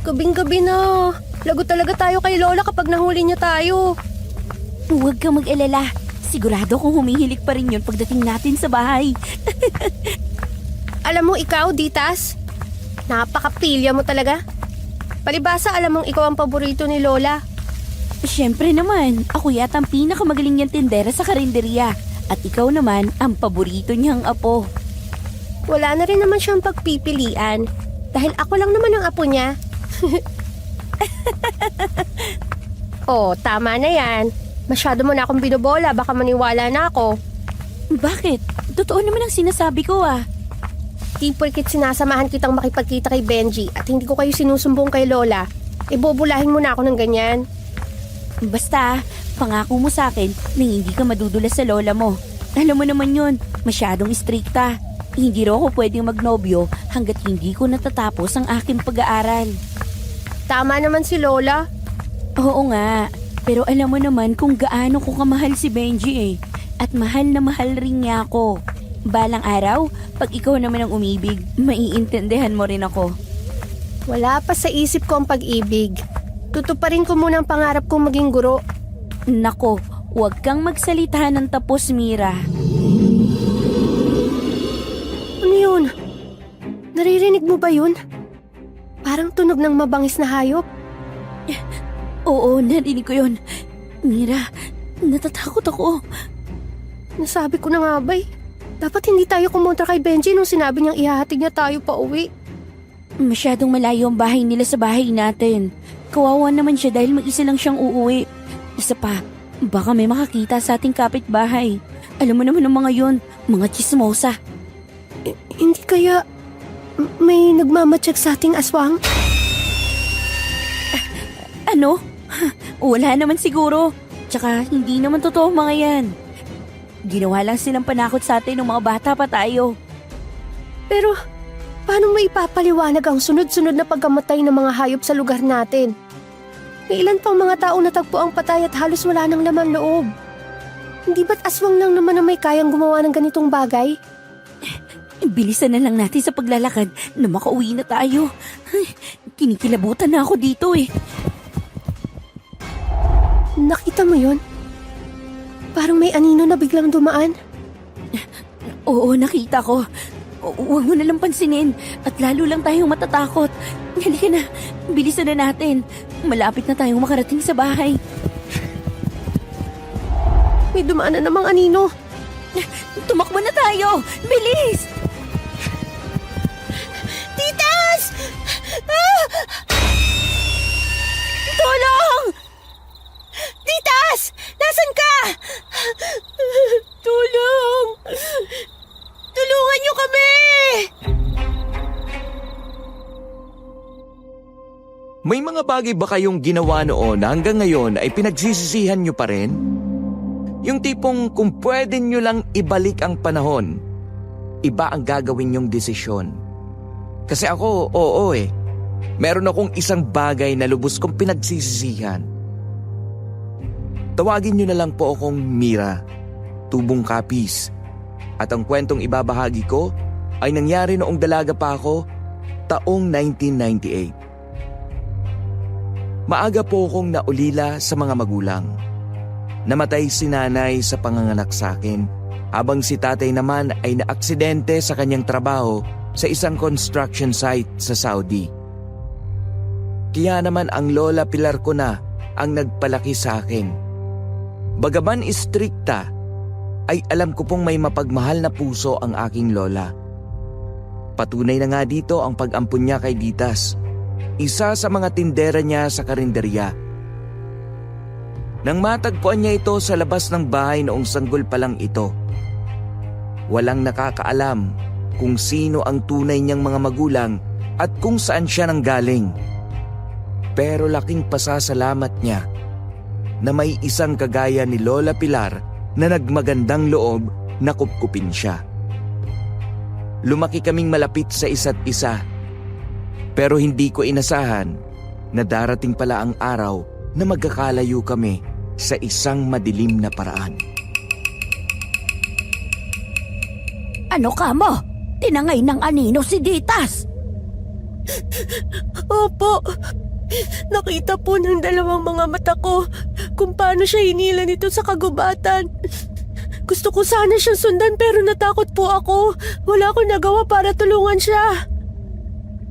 Gabing-gabi na. Lagot talaga tayo kay Lola kapag nahuli niya tayo. Huwag kang mag-alala. Sigurado kung humihilik pa rin yun pagdating natin sa bahay. Alam mo ikaw, Ditas, napakapilya mo talaga. Palibasa alam mong ikaw ang paborito ni Lola. Siyempre naman, ako yata ang pinakamagaling niyang tindera sa karinderya. At ikaw naman ang paborito niyang apo. Wala na rin naman siyang pagpipilian. Dahil ako lang naman ang apo niya. Oh, tama na yan. Masyado mo na akong binobola, baka maniwala na ako. Bakit? Totoo naman ang sinasabi ko ah. Di porket sinasamahan kitang makipagkita kay Benji at hindi ko kayo sinusumbong kay Lola, ibubulahin mo na ako ng ganyan. Basta, pangako mo sa akin na hindi ka madudulas sa lola mo. Alam mo naman yun, masyadong istrikta. Hindi raw ako pwedeng magnobyo hanggat hindi ko natatapos ang aking pag-aaral. Tama naman si Lola. Oo nga, pero alam mo naman kung gaano ko kamahal si Benji eh. At mahal na mahal rin niya ako. Balang araw, pag ikaw naman ang umibig, maiintindihan mo rin ako. Wala pa sa isip ko ang pag-ibig. Tutuparin ko muna ang pangarap kong maging guro. Nako, huwag kang magsalita ng tapos, Mira. Ano yun? Naririnig mo ba yun? Parang tunog ng mabangis na hayop. Oo, narinig ko yun. Mira, natatakot ako. Nasabi ko na nga ba eh. Dapat hindi tayo kumontra kay Benji nung sinabi niyang ihahatid niya tayo pa uwi. Masyadong malayo ang bahay nila sa bahay natin. Kawawa naman siya dahil mag-isa lang siyang uuwi. Isa pa, baka may makakita sa ating kapitbahay. Alam mo naman ang mga yun, mga chismosa. Hindi kaya may nagmamatsyag sa ating aswang? Ano? Wala naman siguro. Tsaka hindi naman totoo mga yan. Ginawa lang silang panakot sa atin ng mga bata pa tayo. Pero paano may ipapaliwanag ang sunod-sunod na pagkamatay ng mga hayop sa lugar natin? May ilan pang mga taong natagpo ang patay at halos wala nang laman loob. Hindi ba't aswang lang naman na may kayang gumawa ng ganitong bagay? Bilisan na lang natin sa paglalakad na makauwi na tayo. Ay, kinikilabutan na ako dito eh. Nakita mo yon? Parang may anino na biglang dumaan. Oo, nakita ko. Huwag mo nalang pansinin at lalo lang tayong matatakot. Halika na, bilisan na natin. Malapit na tayong makarating sa bahay. May dumaan na namang anino. Tumakbo na tayo! Bilis! Titas! Ah! Tulong! Titas! Nasaan ka? Tulong! Tulungan niyo kami! May mga bagay ba kayong ginawa noon na hanggang ngayon ay pinagsisisihan nyo pa rin? Yung tipong kung pwede nyo lang ibalik ang panahon, iba ang gagawin nyong desisyon. Kasi ako, oo eh. Meron akong isang bagay na lubos kong pinagsisisihan. Tawagin nyo na lang po akong Mira, Tubong Kapis. At ang kwentong ibabahagi ko ay nangyari noong dalaga pa ako, taong 1998. Maaga po akong naulila sa mga magulang. Namatay si nanay sa panganganak sa akin, habang si tatay naman ay naaksidente sa kanyang trabaho sa isang construction site sa Saudi. Kaya naman ang lola Pilar ko na ang nagpalaki sa akin. Bagaman istrikta, ay alam ko pong may mapagmahal na puso ang aking lola. Patunay na nga dito ang pag-ampun niya kay Ditas, isa sa mga tindera niya sa karinderya. Nang matagpuan niya ito sa labas ng bahay noong sanggol pa lang ito, walang nakakaalam kung sino ang tunay niyang mga magulang at kung saan siya nanggaling. Pero laking pasasalamat niya na may isang kagaya ni Lola Pilar na nagmagandang loob na kupkupin siya. Lumaki kaming malapit sa isa't isa, pero hindi ko inasahan na darating pala ang araw na magkakalayo kami sa isang madilim na paraan. Ano ka mo? Tinangay ng anino si Ditas! Opo. Nakita po ng dalawang mga mata ko kung paano siya hinila nito sa kagubatan. Gusto ko sana siyang sundan pero natakot po ako. Wala akong nagawa para tulungan siya.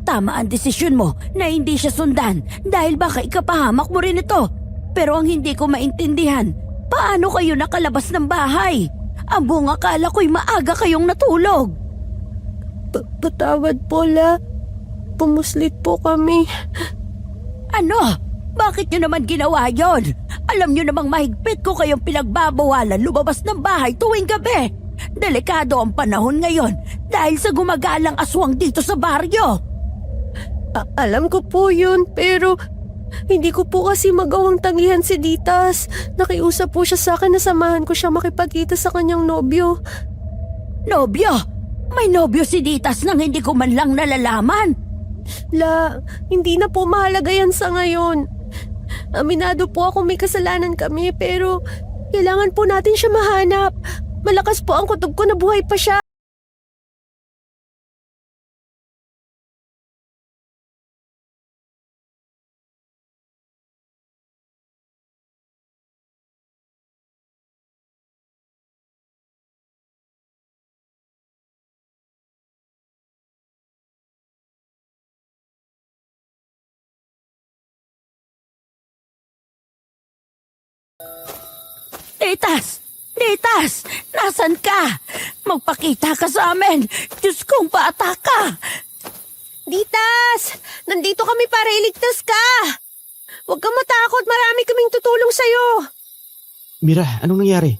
Tama ang desisyon mo na hindi siya sundan dahil baka ikapahamak mo rin ito. Pero ang hindi ko maintindihan, paano kayo nakalabas ng bahay? Ang buong akala ko'y maaga kayong natulog. Patawad po, La. Pumuslit po kami. Ano? Bakit nyo naman ginawa yon? Alam nyo namang mahigpit ko kayong pinagbabawalan lumabas ng bahay tuwing gabi. Delikado ang panahon ngayon dahil sa gumagalang aswang dito sa baryo. Alam ko po yun, pero hindi ko po kasi magawang tangihan si Ditas. Nakiusap po siya sa akin na samahan ko siya makipagkita sa kanyang nobyo. Nobyo? May nobyo si Ditas nang hindi ko man lang nalalaman. La, hindi na po mahalaga yan sa ngayon. Aminado po ako may kasalanan kami, pero kailangan po natin siya mahanap. Malakas po ang kutob ko na buhay pa siya. Ditas! Ditas! Nasaan ka? Magpakita ka sa amin! Diyos kong bata ka! Ditas! Nandito kami para iligtas ka! Huwag kang matakot, marami kaming tutulong sa'yo. Mira, anong nangyari?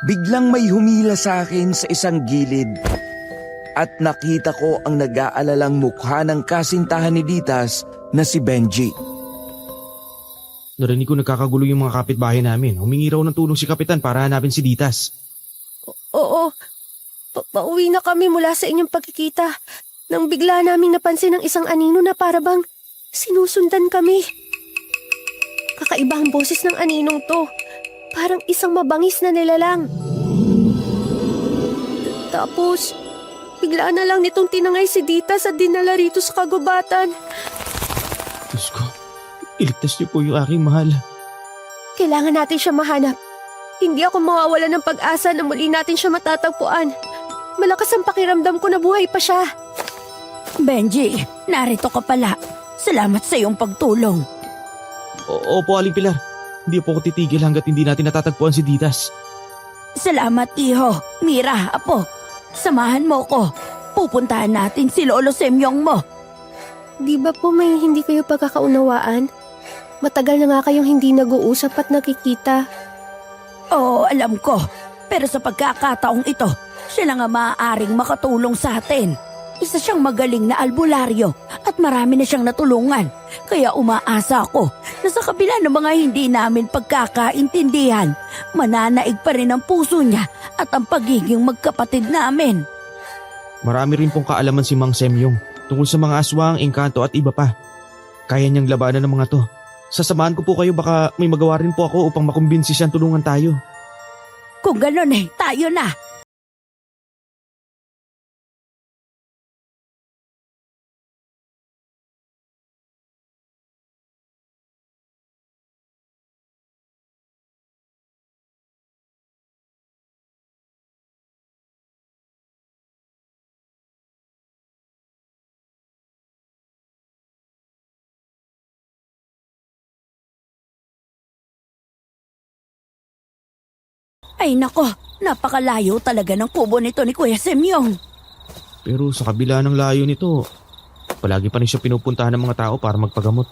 Biglang may humila sa akin sa isang gilid at nakita ko ang nag-aalalang mukha ng kasintahan ni Ditas na si Benji. Narinig ko nagkakagulo yung mga kapitbahay namin. Humingi raw ng tulong si Kapitan para hanapin si Ditas. Oo, pauwi na kami mula sa inyong pagkikita. Nang bigla naming napansin ng isang anino na parabang sinusundan kami. Kakaiba ang boses ng aninong to. Parang isang mabangis na nilalang. Tapos, bigla na lang nitong tinangay si Ditas at dinala rito sa kagubatan. Diyos ko, iligtas niyo po yung aking mahal. Kailangan natin siya mahanap. Hindi ako mawawala ng pag-asa na muli natin siya matatagpuan. Malakas ang pakiramdam ko na buhay pa siya. Benji, narito ka pala. Salamat sa iyong pagtulong. Opo, Aling Pilar. Hindi po ako titigil hanggat hindi natin natatagpuan si Ditas. Salamat, iho. Mira, apo. Samahan mo ko. Pupuntahan natin si Lolo Semyong mo. Di ba po may hindi kayo pagkakaunawaan? Matagal na nga kayong hindi nag-uusap at nakikita. Oo, alam ko. Pero sa pagkakataong ito, siya lang ang maaaring makatulong sa atin. Isa siyang magaling na albularyo at marami na siyang natulungan. Kaya umaasa ako na sa kabila ng mga hindi namin pagkakaintindihan, mananaig pa rin ang puso niya at ang pagiging magkapatid namin. Marami rin pong kaalaman si Mang Semyong tungkol sa mga aswang, engkanto at iba pa. Kaya niyang labanan ng mga to. Sasamahan ko po kayo, baka may magawa rin po ako upang makumbinsi siyang tulungan tayo. Kung gano'n tayo na. Ay nako, napakalayo talaga ng kubo nito ni Kuya Semyong. Pero sa kabila ng layo nito, palagi pa rin siya pinupuntahan ng mga tao para magpagamot.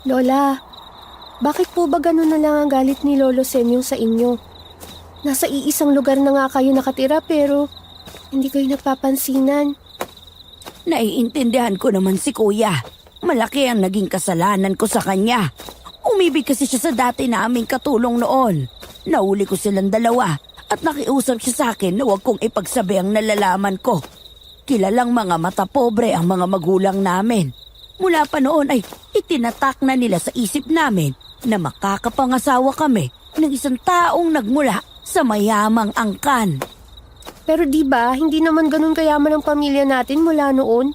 Lola, bakit po ba ganun na lang ang galit ni Lolo Semyong sa inyo? Nasa iisang lugar na nga kayo nakatira pero hindi kayo napapansinan. Naiintindihan ko naman si Kuya. Malaki ang naging kasalanan ko sa kanya. Umibig kasi siya sa dati naming katulong noon. Nauli ko silang dalawa at nakiusap siya sa akin na huwag kong ipagsabi ang nalalaman ko. Kilalang mga mata pobre ang mga magulang namin. Mula pa noon ay itinatak na nila sa isip namin na makakapangasawa kami ng isang taong nagmula sa mayamang angkan. Pero di ba hindi naman ganun kayaman ang pamilya natin mula noon?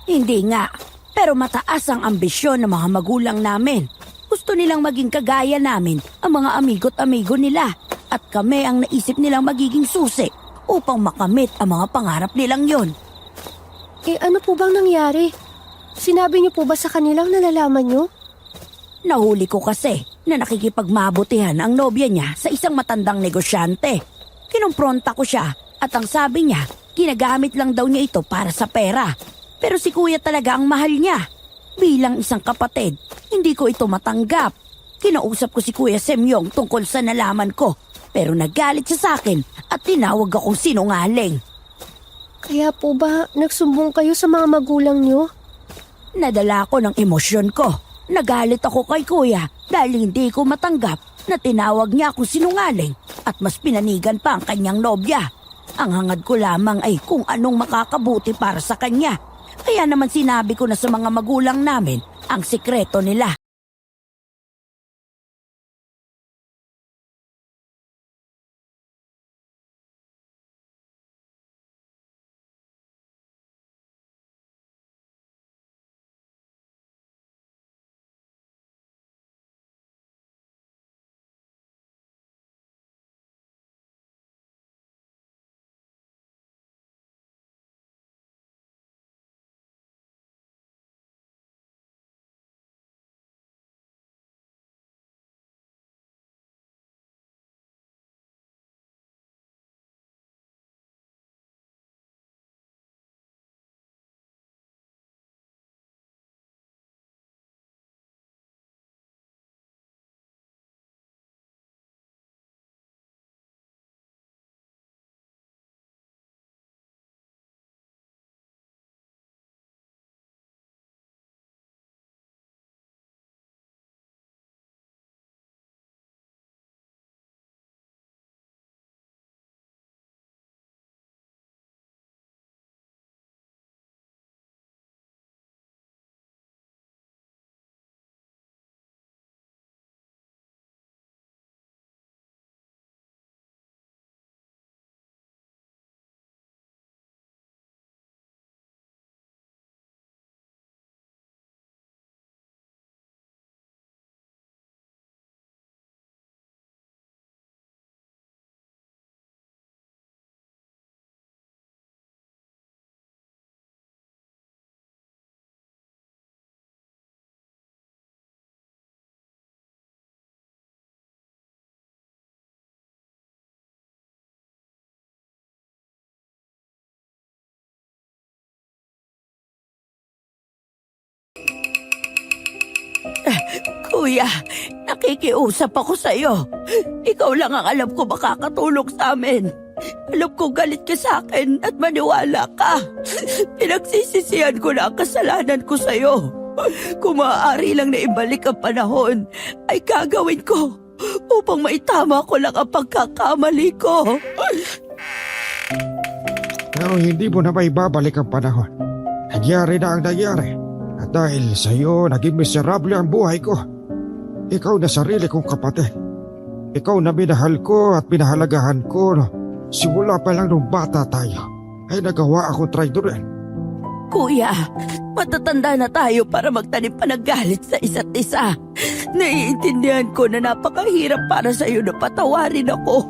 Hindi nga, pero mataas ang ambisyon ng mga magulang namin. Gusto nilang maging kagaya namin ang mga amigo't amigo nila at kami ang naisip nilang magiging susi upang makamit ang mga pangarap nilang yon. Ano po bang nangyari? Sinabi niyo po ba sa kanilang nalalaman niyo? Nahuli ko kasi na nakikipagmabutihan ang nobya niya sa isang matandang negosyante. Kinumpronta ko siya at ang sabi niya, ginagamit lang daw niya ito para sa pera. Pero si kuya talaga ang mahal niya. Bilang isang kapatid, hindi ko ito matanggap. Kinausap ko si Kuya Semyong tungkol sa nalaman ko. Pero nagalit siya sa akin at tinawag akong sinungaling. Kaya po ba nagsumbong kayo sa mga magulang niyo? Nadala ko ng emosyon ko. Nagalit ako kay kuya dahil hindi ko matanggap na tinawag niya akong sinungaling at mas pinanigan pa ang kanyang nobya. Ang hangad ko lamang ay kung anong makakabuti para sa kanya. Kaya naman sinabi ko na sa mga magulang namin ang sikreto nila. Kuya, nakikiusap ako sa'yo. Ikaw lang ang alam ko makakatulong sa amin. Alam ko galit ka sa akin at maniwala ka. Pinagsisisihan ko na ang kasalanan ko sa'yo. Kung maaari lang na ibalik ang panahon, ay gagawin ko upang maitama ko lang ang pagkakamali ko. Pero hindi mo na maibabalik ang panahon. Nangyari na ang nangyari. At dahil sa iyo, naging miserable ang buhay ko. Ikaw na sarili kong kapatid. Ikaw na minahal ko at pinahalagahan ko. Simula pa lang nung bata tayo, ay nagawa akong traidorin. Kuya, matatanda na tayo para magtanim pa ng galit sa isa't isa. Naiintindihan ko na napakahirap para sa iyo na patawarin ako.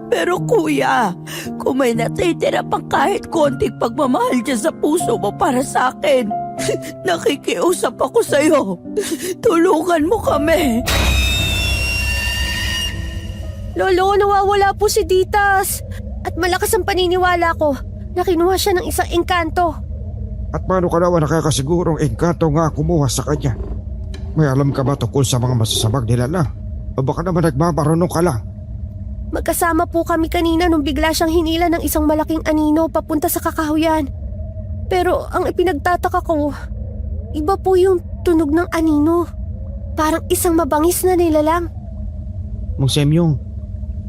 Pero kuya, kung may natitira pang kahit konting pagmamahal dyan sa puso mo para sa akin, nakikiusap ako sa iyo. Tulungan mo kami. Lolo, nawawala po si Ditas. At malakas ang paniniwala ko na kinuha siya ng isang engkanto. At paano ka naman nakakasigurong engkanto nga kumuha sa kanya? May alam ka ba tungkol sa mga masasamang nilalang? O baka naman nagmamarunong ka lang? Magkasama po kami kanina nung bigla siyang hinila ng isang malaking anino papunta sa kakahuyan. Pero ang ipinagtataka ko, iba po yung tunog ng anino. Parang isang mabangis na nilalang. Mang Semyong,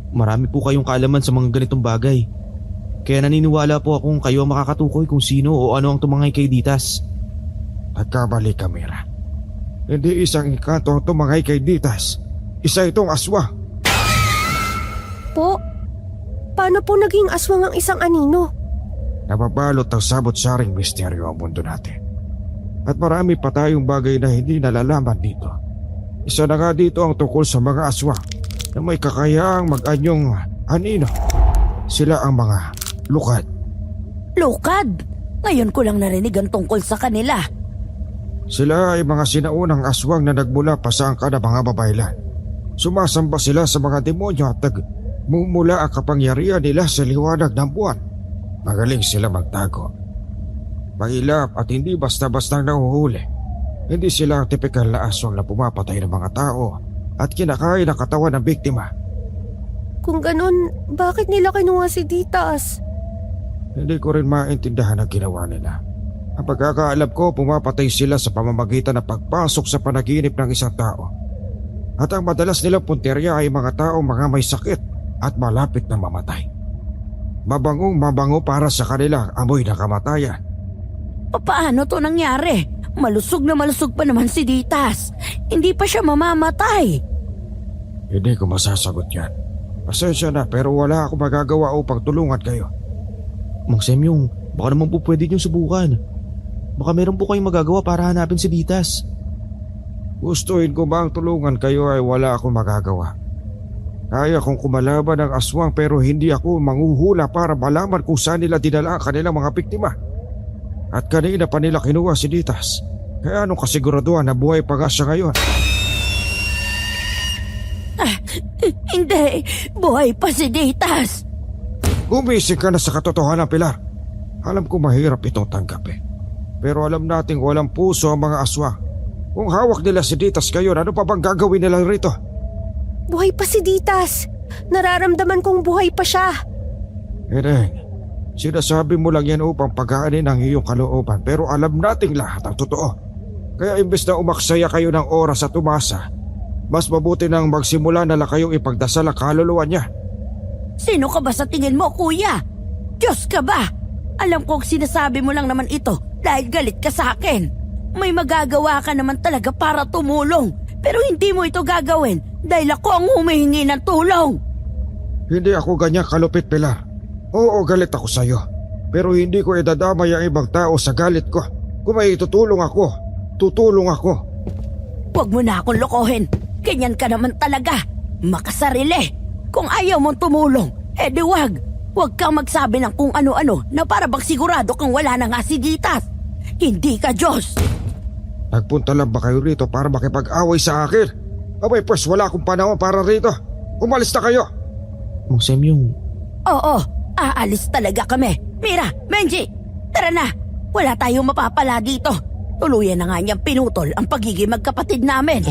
marami po kayong kaalaman sa mga ganitong bagay. Kaya naniniwala po akong kayo ang makakatukoy kung sino o ano ang tumangay kay Ditas. Nagkamali ka, Mira. Hindi isang engkanto ang tumangay kay Ditas. Isa itong aswa. Po, paano po naging aswang ang isang anino? Nababalot ng sabot-saring misteryo ang mundo natin. At marami pa tayong bagay na hindi nalalaman dito. Isa na nga dito ang tungkol sa mga aswang na may kakayahang mag-anyong anino. Sila ang mga lukad. Lukad! Ngayon ko lang narinig ang tungkol sa kanila. Sila ay mga sinaunang aswang na nagmula pa sa angka ng mga babaylan. Sumasamba sila sa mga demonyo at nagmumula ang kapangyarihan nila sa liwanag ng buwan. Magaling sila magtago. Mahilap at hindi basta-bastang nahuhuli. Hindi sila ang tipikal na aswang na pumapatay ng mga tao at kinakain ang katawan ng biktima. Kung ganun, bakit nila kinuha si Ditas? Hindi ko rin maintindihan ang ginawa nila. Ang pagkakaalam ko, pumapatay sila sa pamamagitan ng pagpasok sa panaginip ng isang tao. At ang madalas nilang punteriya ay mga taong mga may sakit at malapit na mamatay. Mabangong mabango para sa kanila ang amoy ng kamatayan. Paano to nangyari? Malusog na malusog pa naman si Ditas. Hindi pa siya mamamatay. Hindi ko masasagot yan. Pasensya na pero wala akong magagawa upang tulungan kayo. Mang Semyong, baka naman po pwede niyong subukan. Baka meron po kayong magagawa para hanapin si Ditas. Gustuin ko ba ang tulungan kayo ay wala akong magagawa. Kaya kong kumalaban ng aswang pero hindi ako manghuhula para malaman kung saan nila dinala ang kanilang mga biktima. At kanina pa nila kinuha si Ditas. Kaya anong kasiguraduhan na buhay pa nga siya ngayon? Hindi, buhay pa si Ditas. Gumising ka na sa katotohanan, Pilar. Alam ko mahirap itong tanggapin. Pero alam nating walang puso ang mga aswang. Kung hawak nila si Ditas ngayon, ano pa bang gagawin nila rito? Buhay pa si Ditas. Nararamdaman kong buhay pa siya. Eneng, sinasabi mo lang yan upang pagaanin ang iyong kalooban pero alam nating lahat ang totoo. Kaya imbes na umaksaya kayo ng oras at umasa, mas mabuti nang magsimula na lang kayong ipagdasal ang kaluluwa niya. Sino ka ba sa tingin mo, kuya? Diyos ka ba? Alam kong sinasabi mo lang naman ito dahil galit ka sa akin. May magagawa ka naman talaga para tumulong. Pero hindi mo ito gagawin dahil ako ang humihingi ng tulong. Hindi ako ganyan kalupit, Pilar. Oo, galit ako sa'yo. Pero hindi ko idadamay ang ibang tao sa galit ko. Kung may tutulong ako, tutulong ako. Huwag mo na akong lokohin. Ganyan ka naman talaga. Makasarili. Kung ayaw mong tumulong, edi wag. Huwag kang magsabi ng kung ano-ano na para bang sigurado kang wala na nga si Ditas. Hindi ka Diyos. Nagpunta lang ba kayo rito para makipag-away sa akin? Abay, pues wala akong panahon para rito. Umalis na kayo. Mang Semyong, Oo, aalis talaga kami. Mira, Benji, tara na. Wala tayong mapapala dito. Tuluyan na nga niyang pinutol ang pagiging magkapatid namin.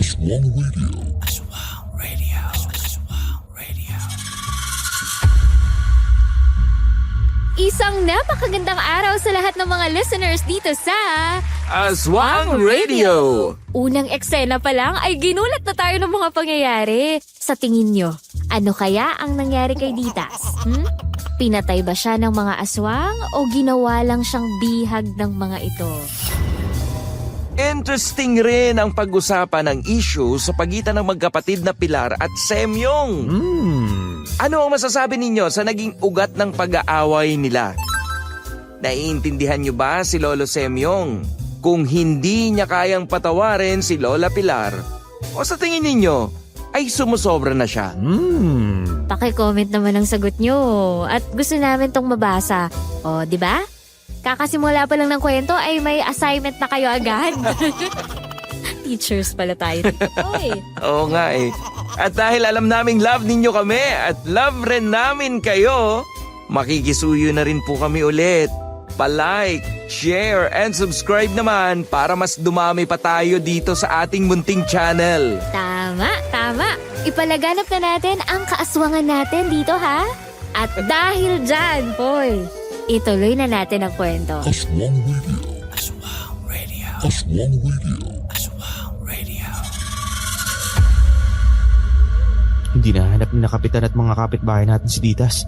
Isang napakagandang araw sa lahat ng mga listeners dito sa Aswang Radio! Unang eksena pa lang ay ginulat na tayo ng mga pangyayari. Sa tingin nyo, ano kaya ang nangyari kay Ditas? Pinatay ba siya ng mga aswang o ginawa lang siyang bihag ng mga ito? Interesting rin ang pag-usapan ng issue sa pagitan ng magkapatid na Pilar at Semyong. Ano ang masasabi ninyo sa naging ugat ng pag-aaway nila? Naiintindihan nyo ba si Lolo Semyong? Kung hindi niya kayang patawarin si Lola Pilar, o sa tingin ninyo ay sumusobra na siya? Paki-comment naman ang sagot nyo at gusto namin tong mabasa. O, di ba? Kakasimula pa lang ng kwento ay may assignment na kayo agad. Teachers pala tayo. Oy. Oo nga eh. At dahil alam naming love ninyo kami at love rin namin kayo, makikisuyo na rin po kami ulit. Pa-like, share, and subscribe naman para mas dumami pa tayo dito sa ating munting channel. Tama, tama. Ipalaganap na natin ang kaaswangan natin dito, ha? At dahil dyan, Paul, ituloy na natin ang kwento. Aswang Radio. Aswang Radio. Aswang Radio. Aswang Radio. hindi nahanap ni na kapitan at mga kapitbahay natin si Ditas.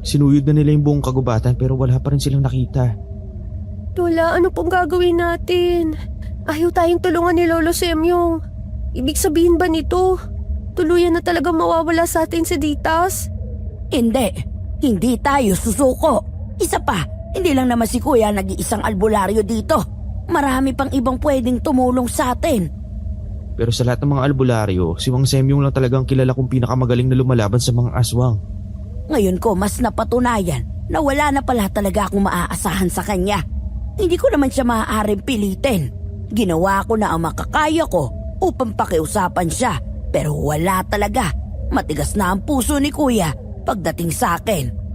Sinuyod na nila yung buong kagubatan pero wala pa rin silang nakita. Lola, ano pong gagawin natin? Ayaw tayong tulungan ni Lolo Semyong. Ibig sabihin ba nito? Tuluyan na talaga mawawala sa atin si Ditas? Hindi. Hindi tayo susuko. Isa pa, hindi lang naman si Kuya nag-iisang albularyo dito. Marami pang ibang pwedeng tumulong sa atin. Pero sa lahat ng mga albularyo, si Mang Semyong lang talagang kilala kong pinakamagaling na lumalaban sa mga aswang. Ngayon ko mas napatunayan na wala na pala talaga akong maaasahan sa kanya. Hindi ko naman siya maaaring pilitin. Ginawa ko na ang makakaya ko upang pakiusapan siya, pero wala talaga. Matigas na ang puso ni Kuya pagdating sa akin.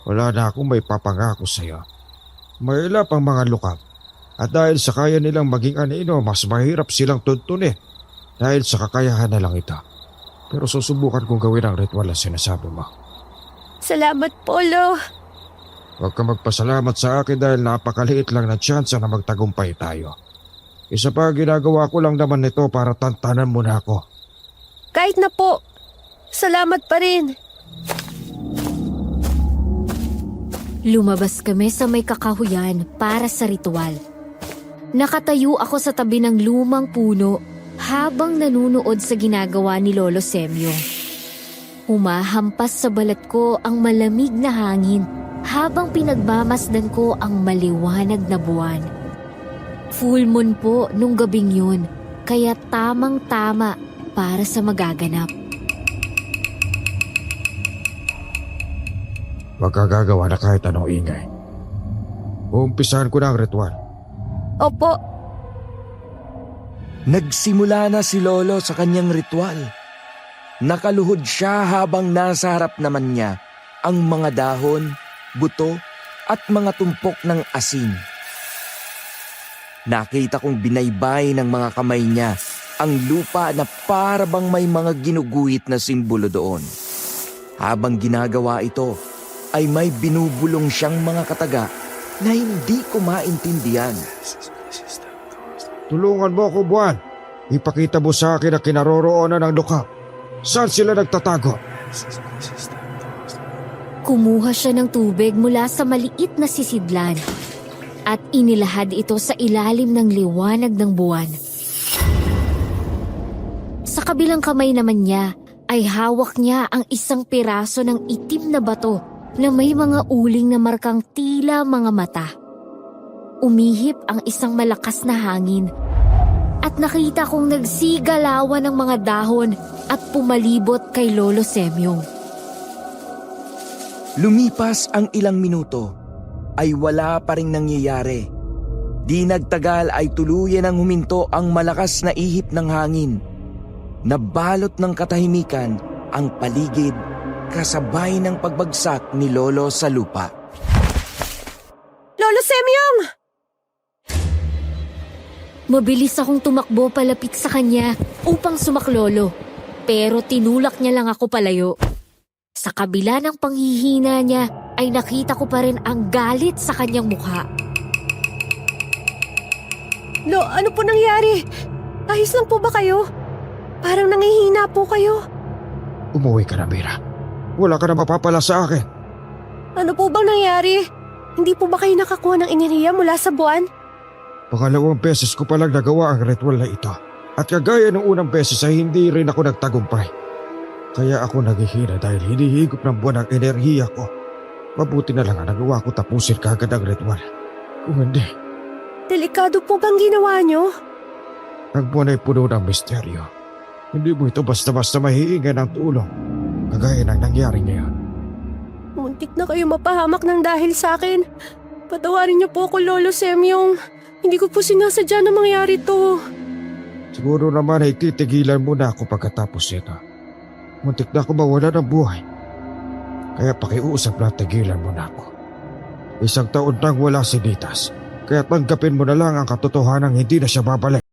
Wala na akong may papangako sa iyo. Mailap ang mga lukab. At dahil sa kaya nilang maging anino, mas mahirap silang tuntunin dahil sa kakayahan na lang ito. Pero susubukan kong gawin ang ritual na sinasabi mo. Salamat po, Lo. Huwag ka magpasalamat sa akin dahil napakaliit lang na tsansa na magtagumpay tayo. Isa pa, ginagawa ko lang naman nito para tantanan mo na ako. Kahit na po. Salamat pa rin. Lumabas kami sa may kakahuyan para sa ritual. Nakatayo ako sa tabi ng lumang puno habang nanunood sa ginagawa ni Lolo Semyo. Humahampas sa balat ko ang malamig na hangin habang pinagmamasdan ko ang maliwanag na buwan. Full moon po nung gabing yun, kaya tamang-tama para sa magaganap. Huwag ka gagawa na kahit anong ingay. Uumpisahan ko na ang ritual. Opo. Nagsimula na si Lolo sa kanyang ritual. Nakaluhod siya habang nasa harap naman niya ang mga dahon, buto at mga tumpok ng asin. Nakita kong binaybay ng mga kamay niya ang lupa na para bang may mga ginuguhit na simbolo doon. Habang ginagawa ito, ay may binubulong siyang mga kataga na hindi ko maintindihan. Tulungan mo ako, Buwan. Ipakita mo sa akin ang kinaroroonan ng lukap. Saan sila nagtatago? Kumuha siya ng tubig mula sa maliit na sisidlan at inilahad ito sa ilalim ng liwanag ng buwan. Sa kabilang kamay naman niya ay hawak niya ang isang piraso ng itim na bato na may mga uling na markang tila mga mata. Umihip ang isang malakas na hangin at nakita kong nagsigalawan ng mga dahon at pumalibot kay Lolo Semyong. Lumipas ang ilang minuto ay wala pa ring nangyayari. Di nagtagal ay tuluyan ang huminto ang malakas na ihip ng hangin. Nabalot ng katahimikan ang paligid kasabay ng pagbagsak ni Lolo sa lupa. Lolo Semyong! Mabilis akong tumakbo palapit sa kanya upang sumaklolo. Pero tinulak niya lang ako palayo. Sa kabila ng panghihina niya ay nakita ko pa rin ang galit sa kanyang mukha. Lo, ano po nangyari? Ayos lang po ba kayo? Parang nangihina po kayo. Umuwi ka na, Mira. Wala ka na mapapala sa akin. Ano po bang nangyari? Hindi po ba kayo nakakuha ng enerhiya mula sa buwan? Pangalawang beses ko palang nagawa ang ritual na ito. At kagaya ng unang beses ay hindi rin ako nagtagumpay. Kaya ako naghihina dahil hinihigop ng buwan ang enerhiya ko. Mabuti na lang ang nagawa ko tapusin kagad ang ritual. Kung hindi, Delikado po bang ginawa nyo? ang buwan ay puno ng misteryo. Hindi mo ito basta-basta mahihinga ng tulong. Kagaya ng nangyari ngayon. Muntik na kayo mapahamak ng dahil sa akin. Patawarin niyo po ako, Lolo Semyong. Hindi ko po sinasadya na mangyari to. Siguro naman ay titigilan mo na ako pagkatapos ito. Muntik na ako mawala ng buhay. Kaya pakiusap na tigilan mo na ako. 1 taon nang wala si Nitas. Kaya tanggapin mo na lang ang katotohanan hindi na siya babalik.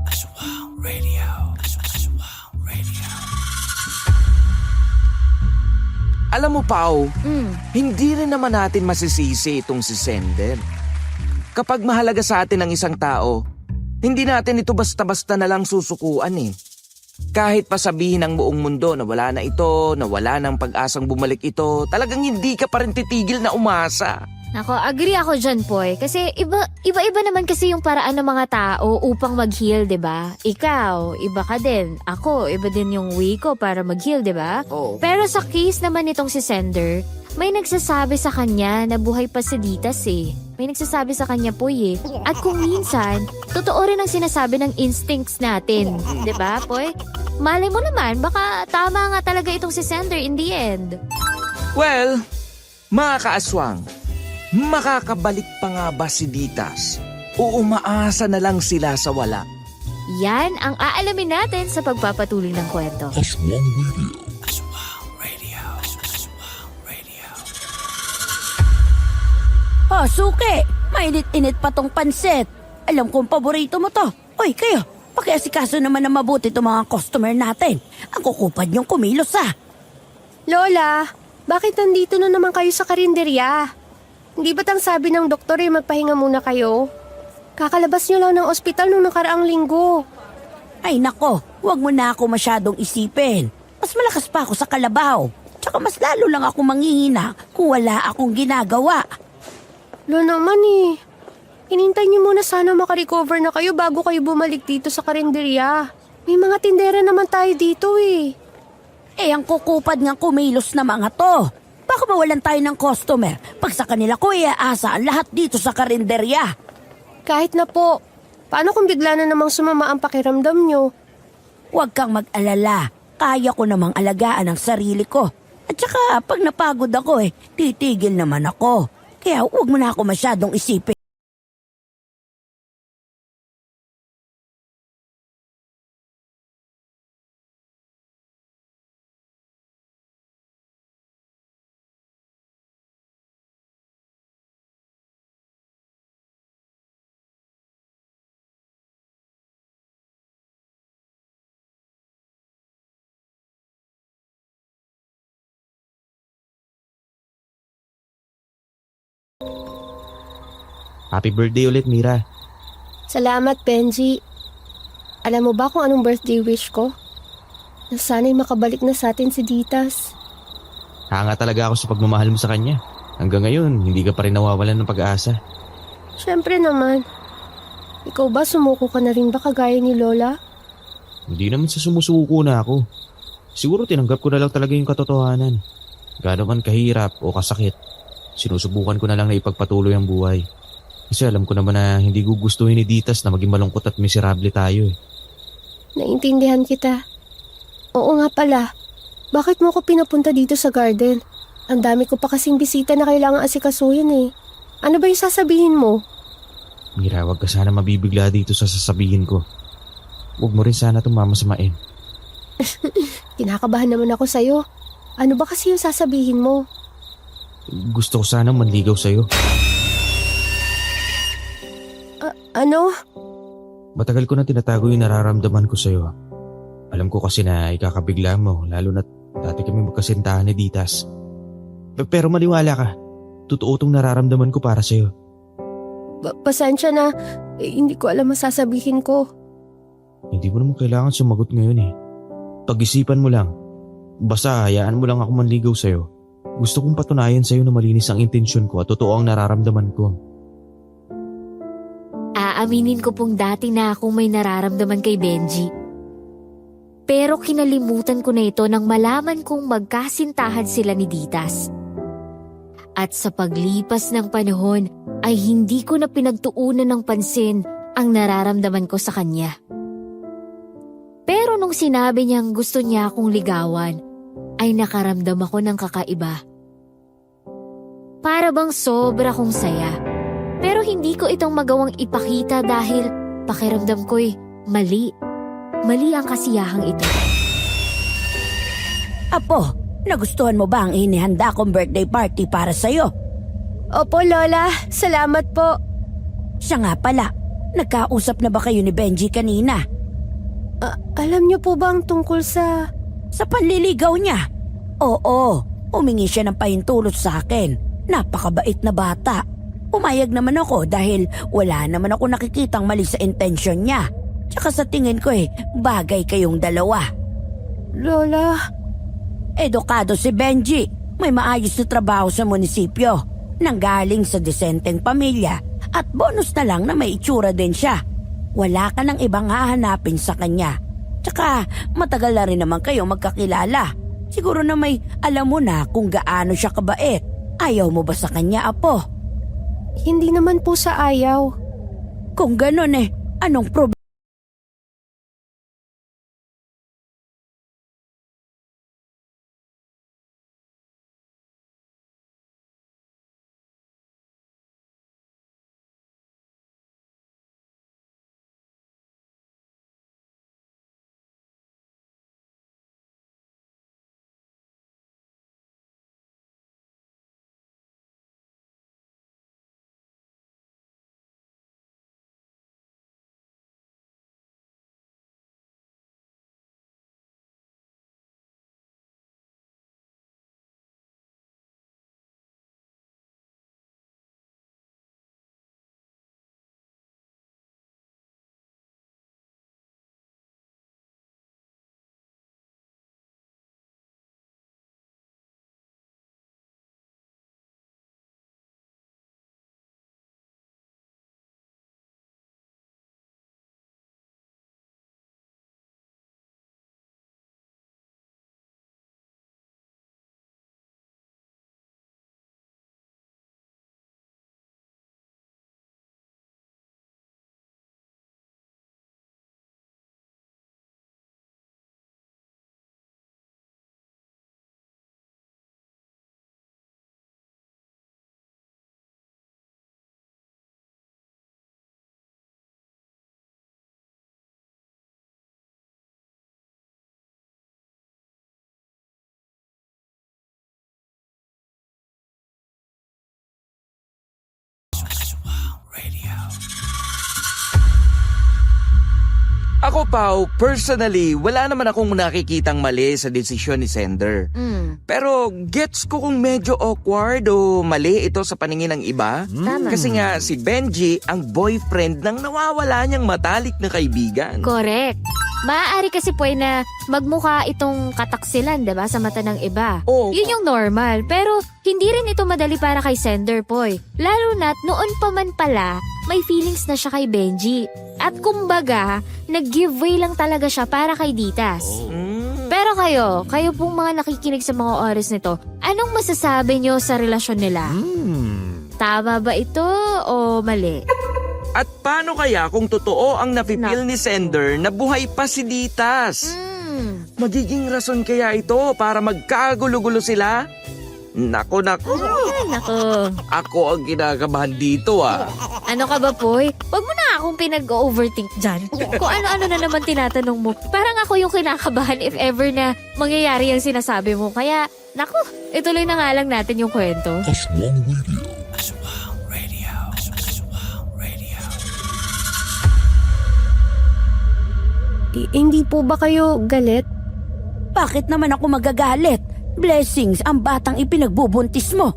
Aswang Radio. Aswang Radio. Alam mo, Pao, hindi rin naman natin masisisi itong si Sender. Kapag mahalaga sa atin ang isang tao, hindi natin ito basta-basta na lang susukuan eh. Kahit pa sabihin ng buong mundo na wala na ito, na wala nang pag-asang bumalik ito, talagang hindi ka pa rin titigil na umasa. Ako, agree ako dyan, Poy. Kasi iba-iba naman kasi yung paraan ng mga tao upang mag-heal, 'di ba? Ikaw, iba ka din. Ako, iba din yung way ko para mag-heal, 'di ba? Oo. Pero sa case naman nitong si Sender, may nagsasabi sa kanya na buhay pa si Ditas eh. May nagsasabi sa kanya, Poy eh. At kung minsan, totoo rin ang sinasabi ng instincts natin. 'Di ba, Poy? Malay mo naman, baka tama nga talaga itong si Sender in the end. Well, mga kaaswang, makakabalik pa nga ba si Ditas? O umaasa na lang sila sa wala? Yan ang aalamin natin sa pagpapatuloy ng kwento. Aswang Radio. Aswang Radio. Aswang Radio. Oh, suki! Mainit-init pa tong pansit. Alam kong paborito mo to. Oy, kayo, pakiasikaso naman na mabuti itong mga customer natin. Ang kukupad niyong kumilos Lola, bakit nandito na naman kayo sa karinderya? Hindi ba't ang sabi ng doktor magpahinga muna kayo? Kakalabas niyo lang ng ospital nung nakaraang linggo. Ay nako, wag mo na ako masyadong isipin. Mas malakas pa ako sa kalabaw. Tsaka mas lalo lang ako manghihina kung wala akong ginagawa. Lo naman Hinintay niyo muna sana makarecover na kayo bago kayo bumalik dito sa karinderya. May mga tindera naman tayo dito Ang kukupad ng kumilos na mga to. Baka mawalan tayo ng customer pag sa kanila ko iaasa ang lahat dito sa karinderya. Kahit na po. Paano kung bigla na namang sumama ang pakiramdam niyo? Huwag kang mag-alala. Kaya ko namang alagaan ang sarili ko. At saka pag napagod ako titigil naman ako. Kaya huwag mo na ako masyadong isipin. Happy birthday ulit, Mira. Salamat, Benji. Alam mo ba kung anong birthday wish ko? Na sana'y makabalik na sa atin si Ditas. Hanga talaga ako sa pagmamahal mo sa kanya. Hanggang ngayon, hindi ka pa rin nawawalan ng pag-asa. Siyempre naman. Ikaw ba sumuko ka na rin ba kagaya ni Lola? Hindi naman sa sumusuko na ako. Siguro tinanggap ko na lang talaga yung katotohanan. Gaano man kahirap o kasakit, sinusubukan ko na lang na ipagpatuloy ang buhay. Kasi alam ko naman na hindi gugustuhin ni Ditas na maging malungkot at miserable tayo. Naintindihan kita. Oo nga pala. Bakit mo ako pinapunta dito sa garden? Ang dami ko pa kasing bisita na kailangan asikasuhin Ano ba yung sasabihin mo? Mira, wag ka sana mabibigla dito sa sasabihin ko. Huwag mo rin sana itong mamasamain. Kinakabahan naman ako sa'yo. Ano ba kasi yung sasabihin mo? Gusto ko sanang manligaw sa'yo. Ano? Matagal ko na tinatago yung nararamdaman ko sa'yo. Alam ko kasi na ikakabigla mo, lalo na dati kami magkasintahan ni Ditas. Pero maniwala ka, totoo tong nararamdaman ko para sa'yo. Pasensya na. Hindi ko alam masasabihin ko. Hindi mo naman kailangan sumagot ngayon Pag-isipan mo lang. Basta hayaan mo lang ako manligaw sa'yo. Gusto kong patunayan sa'yo na malinis ang intensyon ko at totoo ang nararamdaman ko. Aaminin ko pong dati na akong may nararamdaman kay Benji. Pero kinalimutan ko na ito nang malaman kong magkasintahan sila ni Ditas. At sa paglipas ng panahon ay hindi ko na pinagtuunan ng pansin ang nararamdaman ko sa kanya. Pero nung sinabi niyang gusto niya akong ligawan, ay nakaramdam ako ng kakaiba. Para bang sobra kong saya. Pero hindi ko itong magawang ipakita dahil pakiramdam ko'y mali. Mali ang kasiyahang ito. Apo, nagustuhan mo ba ang inihanda kong birthday party para sa'yo? Opo, Lola. Salamat po. Siya nga pala, nagkausap na ba kayo ni Benji kanina? Alam niyo po ba ang tungkol sa... Sa panliligaw niya? Oo, humingi siya ng pahintulot sa akin. Napakabait na bata. Pumayag naman ako dahil wala naman ako nakikitang mali sa intensyon niya. Tsaka sa tingin ko bagay kayong dalawa. Lola... Edukado si Benji. May maayos na trabaho sa munisipyo. Nanggaling sa disenteng pamilya. At bonus na lang na may itsura din siya. Wala ka ng ibang hahanapin sa kanya. Tsaka matagal na rin naman kayo magkakilala. Siguro na may alam mo na kung gaano siya kabait. Ayaw mo ba sa kanya, Apo? Hindi naman po sa ayaw. Kung ganon anong problema? Ako, Pao, personally, wala naman akong nakikitang mali sa desisyon ni Sender. Pero gets ko kung medyo awkward o mali ito sa paningin ng iba. Tama. Kasi nga si Benji ang boyfriend ng nawawala niyang matalik na kaibigan. Correct. Maaari kasi po na magmukha itong kataksilan, 'di ba, sa mata ng iba. Oo. Yun yung normal. Pero hindi rin ito madali para kay Sender, Poy. Lalo na't noon pa man pala, may feelings na siya kay Benji. At kumbaga, nag-give way lang talaga siya para kay Ditas. Pero kayo pong mga nakikinig sa mga oras nito, anong masasabi nyo sa relasyon nila? Tama ba ito o mali? At paano kaya kung totoo ang napipil ni Sender na buhay pa si Ditas? Magiging rason kaya ito para magkagulo-gulo sila? Nako. Nako. Ako ang kinakabahan dito Ano ka ba, Poy? Huwag mo na akong pinag-overthink dyan. Kung ano-ano na naman tinatanong mo. Parang ako yung kinakabahan if ever na mangyayari ang sinasabi mo. Kaya, nako, ituloy na nga lang natin yung kwento. Aswang Radio. Aswang Radio. Hindi po ba kayo galit? Bakit naman ako magagalit? Blessings ang batang ipinagbubuntis mo.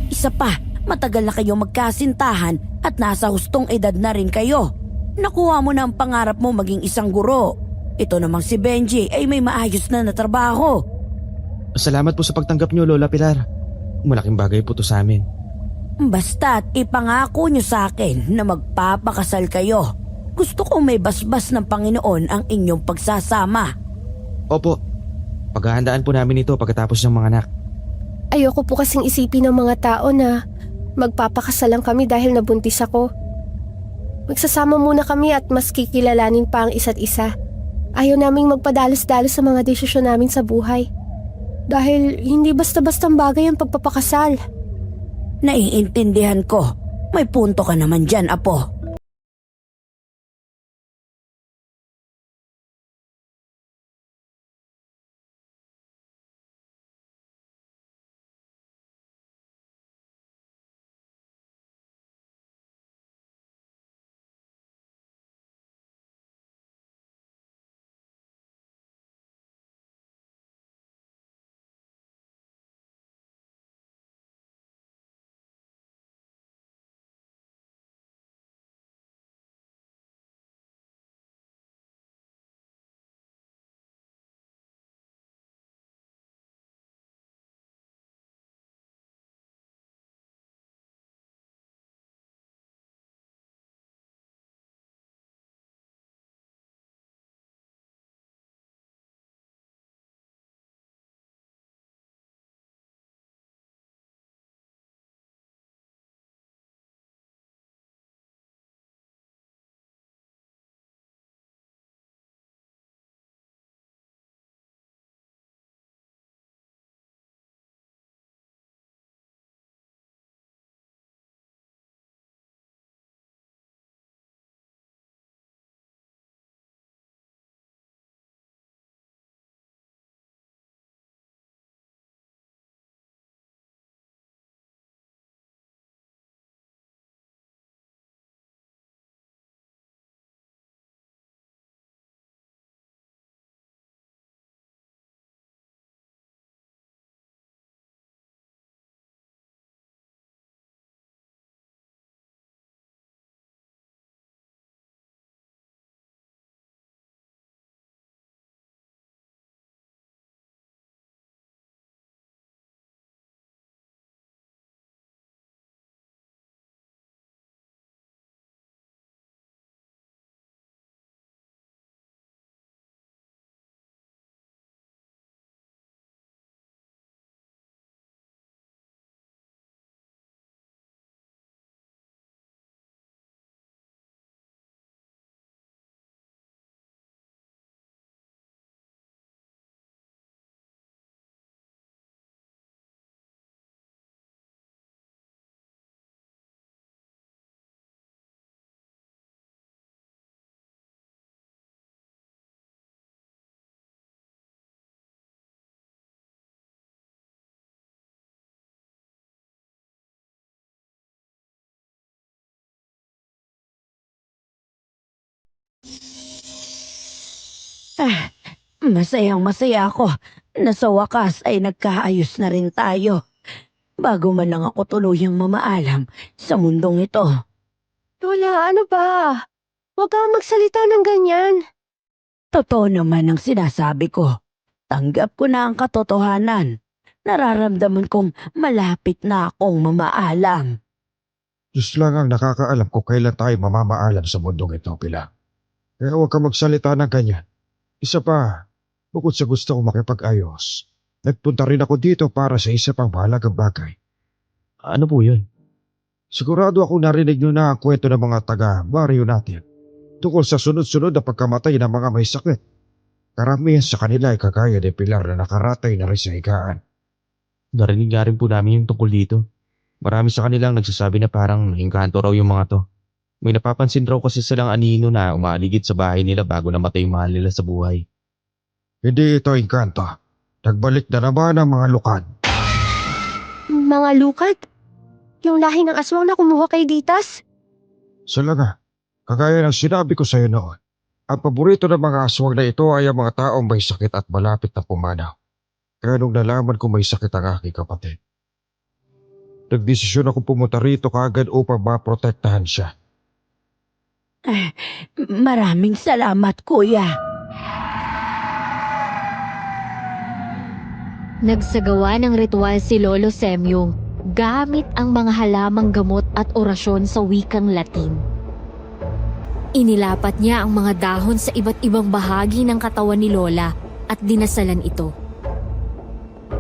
Isa pa, matagal na kayo magkasintahan at nasa hustong edad na rin kayo. Nakuha mo na ang pangarap mo maging isang guro. Ito namang si Benji ay may maayos na trabaho. Salamat po sa pagtanggap niyo, Lola Pilar. Malaking bagay po to sa amin. Basta't ipangako nyo sa akin na magpapakasal kayo. Gusto kong may basbas ng Panginoon ang inyong pagsasama. Opo, paghahandaan po namin ito pagkatapos ng mga anak. Ayoko po kasing isipin ng mga tao na magpapakasal lang kami dahil nabuntis ako. Magsasama muna kami at mas kikilalanin pa ang isa't isa. Ayaw naming magpadalos-dalos sa mga desisyon namin sa buhay. Dahil hindi basta-bastang bagay ang pagpapakasal. Naiintindihan ko. May punto ka naman dyan, Apo. Masayang masaya ako na sa wakas ay nagkaayos na rin tayo. Bago man lang ako tuluyang mamaalam sa mundong ito. Lola, ano ba? Huwag kang magsalita ng ganyan. Totoo naman ang sinasabi ko. Tanggap ko na ang katotohanan. Nararamdaman kong malapit na akong mamaalam. Diyos lang ang nakakaalam kung kailan tayo mamamaalam sa mundong ito, Pilar. Kaya huwag ka magsalita ng ganyan. Isa pa, bukod sa gusto ko makipag-ayos, nagpunta rin ako dito para sa isa pang mahalagang bagay. Ano po yun? Sigurado ako narinig nyo na ang kwento ng mga taga-baryo natin tungkol sa sunod-sunod na pagkamatay ng mga may sakit. Karamihan sa kanila ay kagaya ni Pilar na nakaratay na rin sa higaan. Narinig nga rin po namin yung tungkol dito. Marami sa kanilang nagsasabi na parang engkanto raw yung mga to. May napapansin raw kasi silang anino na umaligid sa bahay nila bago namatay yung mahal nila sa buhay. Hindi ito engkanto. Nagbalik na naman ang mga lukad. Mga lukat? Yung lahi ng aswang na kumuha kay Ditas? Salaga, kagaya ng sinabi ko sa iyo noon, ang paborito ng mga aswang na ito ay ang mga taong may sakit at malapit na pumanaw. Kaya nung nalaman ko may sakit ang aking kapatid, nagdesisyon ako pumunta rito kaagad upang maprotektahan siya. Maraming salamat, kuya. Nagsagawa ng ritual si Lolo Semyong gamit ang mga halamang gamot at orasyon sa wikang Latin. Inilapat niya ang mga dahon sa iba't ibang bahagi ng katawan ni Lola at dinasalan ito.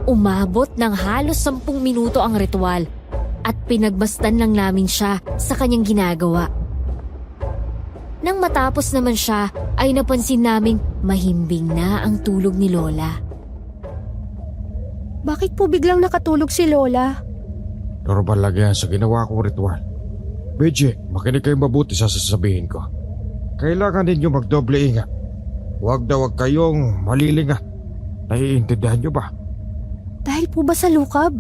Umabot ng halos 10 minuto ang ritual at pinagbastan lang namin siya sa kanyang ginagawa. Nang matapos naman siya ay napansin naming mahimbing na ang tulog ni Lola. Bakit po biglang nakatulog si Lola? Normal lang yan sa ginawa kong ritual. Beji, makinig kayo mabuti sa sasabihin ko. Kailangan ninyo magdoble ingat. Huwag na huwag kayong malilingat. Naiintindihan nyo ba? Dahil po ba sa lukab?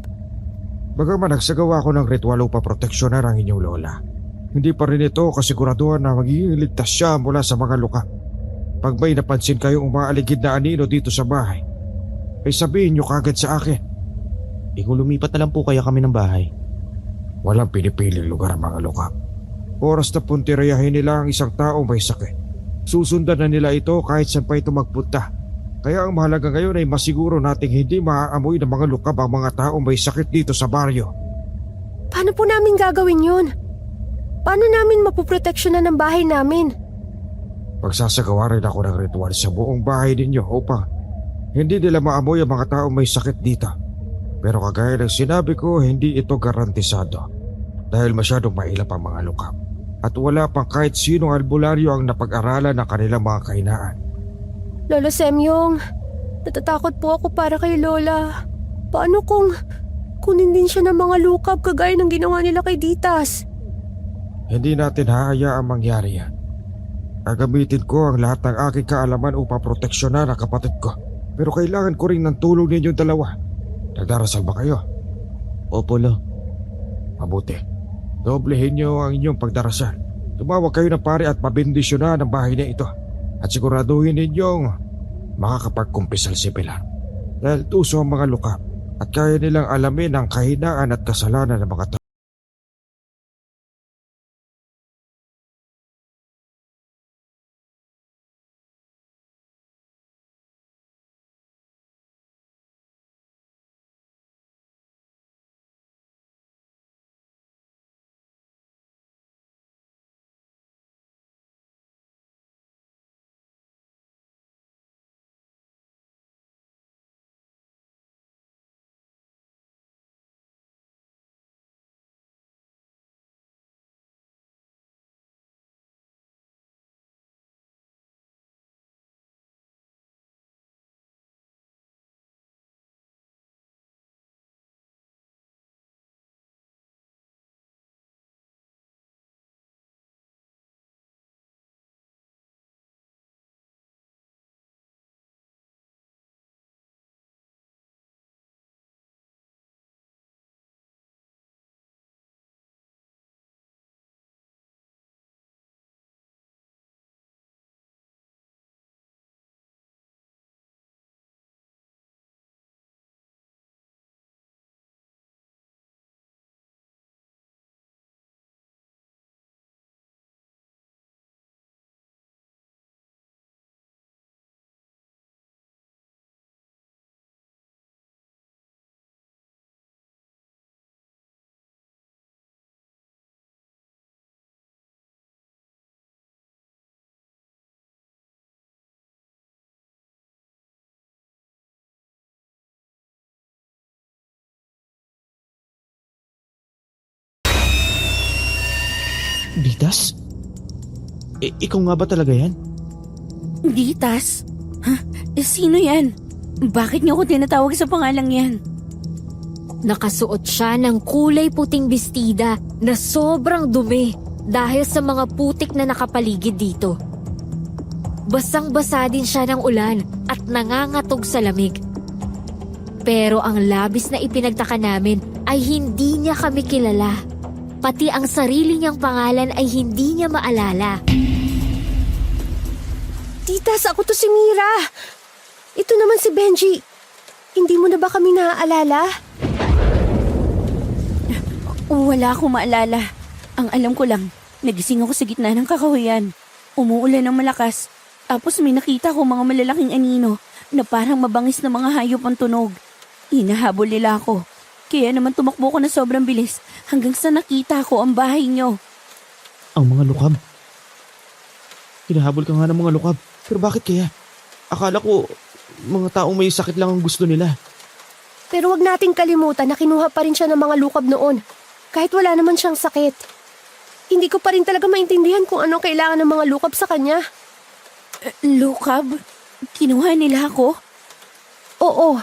Bagaman nagsagawa ko ng ritual upang proteksyonan ang inyong lola, hindi pa rin ito kasiguraduhan na magiging ligtas siya mula sa mga luka. Pag may napansin kayong umaaligid na anino dito sa bahay, ay sabihin nyo kagad sa akin. Kung lumipat na lang po kaya kami ng bahay. Walang pinipiling lugar ang mga luka. Oras na puntirayahin nila ang isang tao may sakit. Susundan na nila ito kahit saan pa ito magpunta. Kaya ang mahalaga ngayon ay masiguro nating hindi maaamoy ng mga lukab ang mga tao may sakit dito sa baryo. Paano po namin gagawin yun? Paano namin mapuproteksyonan ang bahay namin? Magsasagawa rin ako ng ritual sa buong bahay ninyo upang hindi nila maamoy ang mga tao may sakit dito. Pero kagaya ng sinabi ko, hindi ito garantisado dahil masyadong mailap ang mga lukab at wala pang kahit sinong albularyo ang napag-aralan ng kanilang mga kahinaan. Lolo Semyong, natatakot po ako para kay Lola. Paano kung kunin din siya ng mga lukab kagaya ng ginawa nila kay Ditas? Hindi natin haayaang mangyari yan. Gagamitin ko ang lahat ng aking kaalaman upang proteksyonan ang kapatid ko. Pero kailangan ko rin ng tulong ninyong dalawa. Nagdarasal ba kayo? Opo, Lo. Mabuti. Doblehin niyo ang inyong pagdarasal. Tumawag kayo ng pare at mabendisyonan ang bahay na ito. At siguraduhin ninyong makakapagkumpisal si Pilar. Dahil tuso ang mga lukab at kaya nilang alamin ang kahinaan at kasalanan ng mga tao. Ditas? Ikaw nga ba talaga yan? Ditas? Ha? Sino yan? Bakit niyo ako tinatawag sa pangalang yan? Nakasuot siya ng kulay puting bestida na sobrang dumi dahil sa mga putik na nakapaligid dito. Basang-basa din siya ng ulan at nangangatog sa lamig. Pero ang labis na ipinagtaka namin ay hindi niya kami kilala. Pati ang sarili niyang pangalan ay hindi niya maalala. Titas, ako to si Mira. Ito naman si Benji. Hindi mo na ba kami naaalala? Wala akong maalala. Ang alam ko lang, nagising ako sa gitna ng kakahuyan. Umuulan ng malakas. Tapos may nakita ko mga malalaking anino na parang mabangis na mga hayop ang tunog. Hinahabol nila ako. Kaya naman tumakbo ko na sobrang bilis hanggang sa nakita ko ang bahay niyo. Ang mga lukab. Hinahabol ka nga ng mga lukab. Pero bakit kaya? Akala ko, mga taong may sakit lang ang gusto nila. Pero wag nating kalimutan na kinuha pa rin siya ng mga lukab noon. Kahit wala naman siyang sakit. Hindi ko pa rin talaga maintindihan kung anong kailangan ng mga lukab sa kanya. Lukab? Kinuha nila ako? Oo.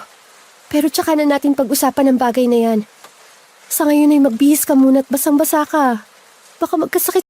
Pero tsaka na natin pag-usapan ng bagay na yan. Sa ngayon ay magbihis ka muna at basang-basa ka. Baka magkasakit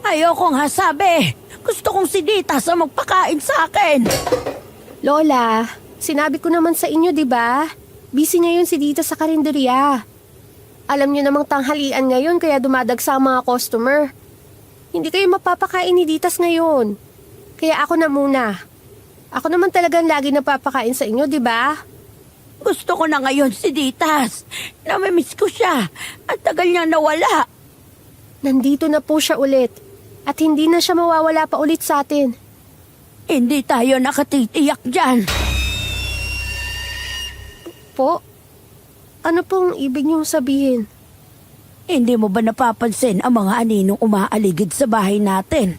Ayoko nga sabi. Gusto kong si Ditas ang magpakain sa akin. Lola, sinabi ko naman sa inyo, di ba? Busy ngayon si Dita sa karinderya. Alam niyo namang tanghalian ngayon kaya dumadagsa ang mga customer. Hindi kayo mapapakain ni Ditas ngayon. Kaya ako na muna. Ako naman talagang lagi napapakain sa inyo, di ba? Gusto ko na ngayon si Ditas. Namimiss ko siya. Ang tagal niya nawala. Nandito na po siya ulit. At hindi na siya mawawala pa ulit sa atin. Hindi tayo nakatitiyak dyan. Po? Ano pong ibig niyong sabihin? Hindi mo ba napapansin ang mga aninong umaaligid sa bahay natin?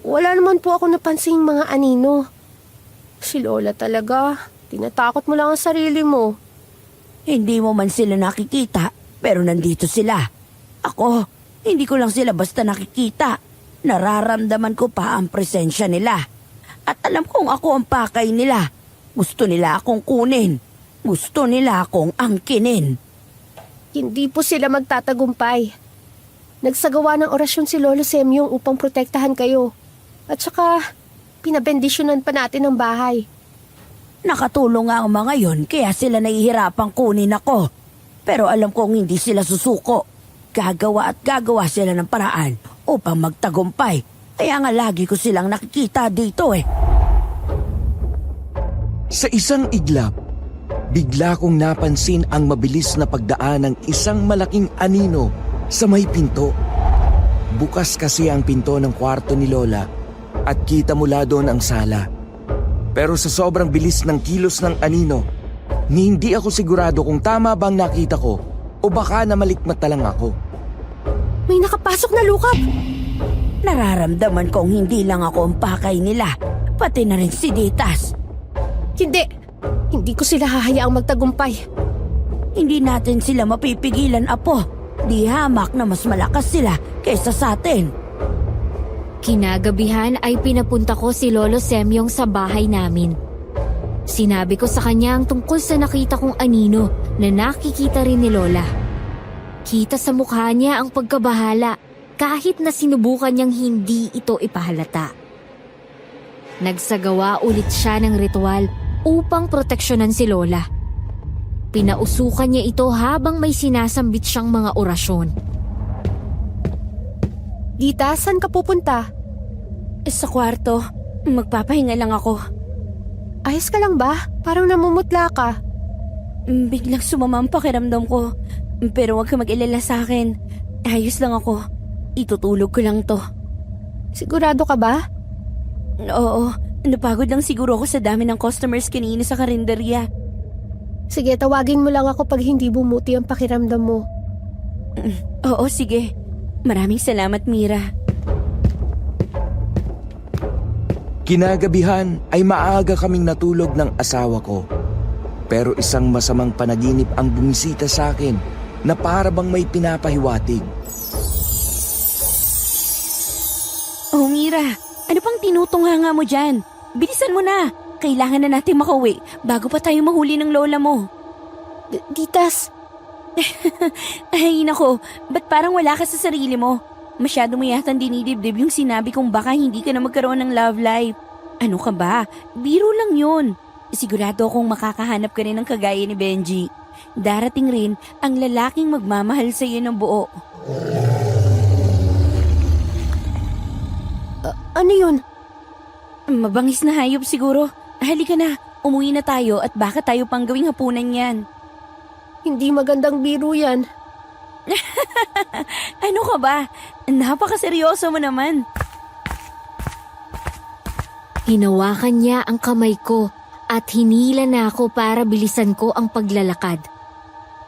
Wala naman po ako napansing mga anino. Si Lola talaga. Tinatakot mo lang ang sarili mo. Hindi mo man sila nakikita, pero nandito sila. Ako, hindi ko lang sila basta nakikita. Nararamdaman ko pa ang presensya nila. At alam kong ako ang pakay nila. Gusto nila akong kunin. Gusto nila akong angkinin. Hindi po sila magtatagumpay. Nagsagawa ng orasyon si Lolo Semyong upang protektahan kayo. At saka, pinabendisyonan pa natin ang bahay. Nakatulong nga ang mga yon kaya sila nahihirapang kunin ako. Pero alam kong hindi sila susuko. Gagawa at gagawa sila ng paraan upang magtagumpay. Kaya nga lagi ko silang nakikita dito eh. Sa isang iglap, bigla kong napansin ang mabilis na pagdaan ng isang malaking anino sa may pinto. Bukas kasi ang pinto ng kwarto ni Lola at kita mula doon ang sala. Pero sa sobrang bilis ng kilos ng anino, hindi ako sigurado kung tama bang nakita ko o baka namalikmat na lang ako. May nakapasok na lukab! Nararamdaman kong hindi lang ako ang pakay nila, pati na rin si Ditas. Hindi! Hindi ko sila hahayaang magtagumpay. Hindi natin sila mapipigilan, Apo. Di hamak na mas malakas sila kaysa sa atin. Kinagabihan ay pinapunta ko si Lolo Semyong sa bahay namin. Sinabi ko sa kanya ang tungkol sa nakita kong anino na nakikita rin ni Lola. Kita sa mukha niya ang pagkabahala kahit na sinubukan niyang hindi ito ipahalata. Nagsagawa ulit siya ng ritual upang proteksyonan si Lola. Pinausukan niya ito habang may sinasambit siyang mga orasyon. Dita, saan ka pupunta? Sa kwarto, magpapahinga lang ako. Ayos ka lang ba? Parang namumutla ka. Biglang sumama ang pakiramdam ko. Pero huwag ka mag-ilala sa akin. Ayos lang ako. Itutulog ko lang to. Sigurado ka ba? Oo, napagod lang siguro ako sa dami ng customers kanina sa karinderya. Sige, tawagin mo lang ako pag hindi bumuti ang pakiramdam mo. Oo, sige. Maraming salamat, Mira. Kinagabihan ay maaga kaming natulog ng asawa ko. Pero isang masamang panaginip ang bumisita sa akin na para bang may pinapahiwatig. Oh, Mira, ano pang tinutunganga mo dyan? Bilisan mo na. Kailangan na natin makauwi bago pa tayo mahuli ng lola mo. Ditas, Ay, nako, ba't parang wala ka sa sarili mo? Masyado mo yatang dinidibdib yung sinabi kong baka hindi ka na magkaroon ng love life. Ano ka ba? Biro lang yun. Sigurado akong makakahanap ka rin ng kagaya ni Benji. Darating rin ang lalaking magmamahal sa iyo ng buo. ano yun? Mabangis na hayop siguro. Halika na, umuwi na tayo at baka tayo pang gawing hapunan yan. Hindi magandang biro yan. Ano ka ba? Napakaseryoso mo naman. Hinawakan niya ang kamay ko at hinila na ako para bilisan ko ang paglalakad.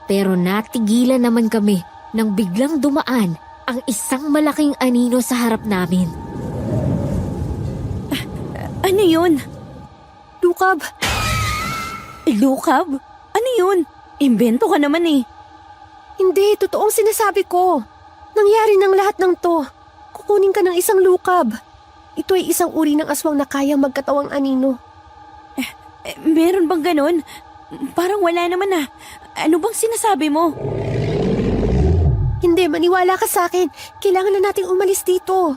Pero natigilan naman kami nang biglang dumaan ang isang malaking anino sa harap namin. Ano yun? Lukab, Lukab? Ano yun? Imbento ka naman eh. hindi, totoong sinasabi ko. Nangyari ng lahat ng to. Kukunin ka ng isang lukab. Ito ay isang uri ng aswang na kayang magkatawang anino. Meron bang ganun? Parang wala naman ah. Ano bang sinasabi mo? Hindi, maniwala ka sa akin. Kailangan na nating umalis dito.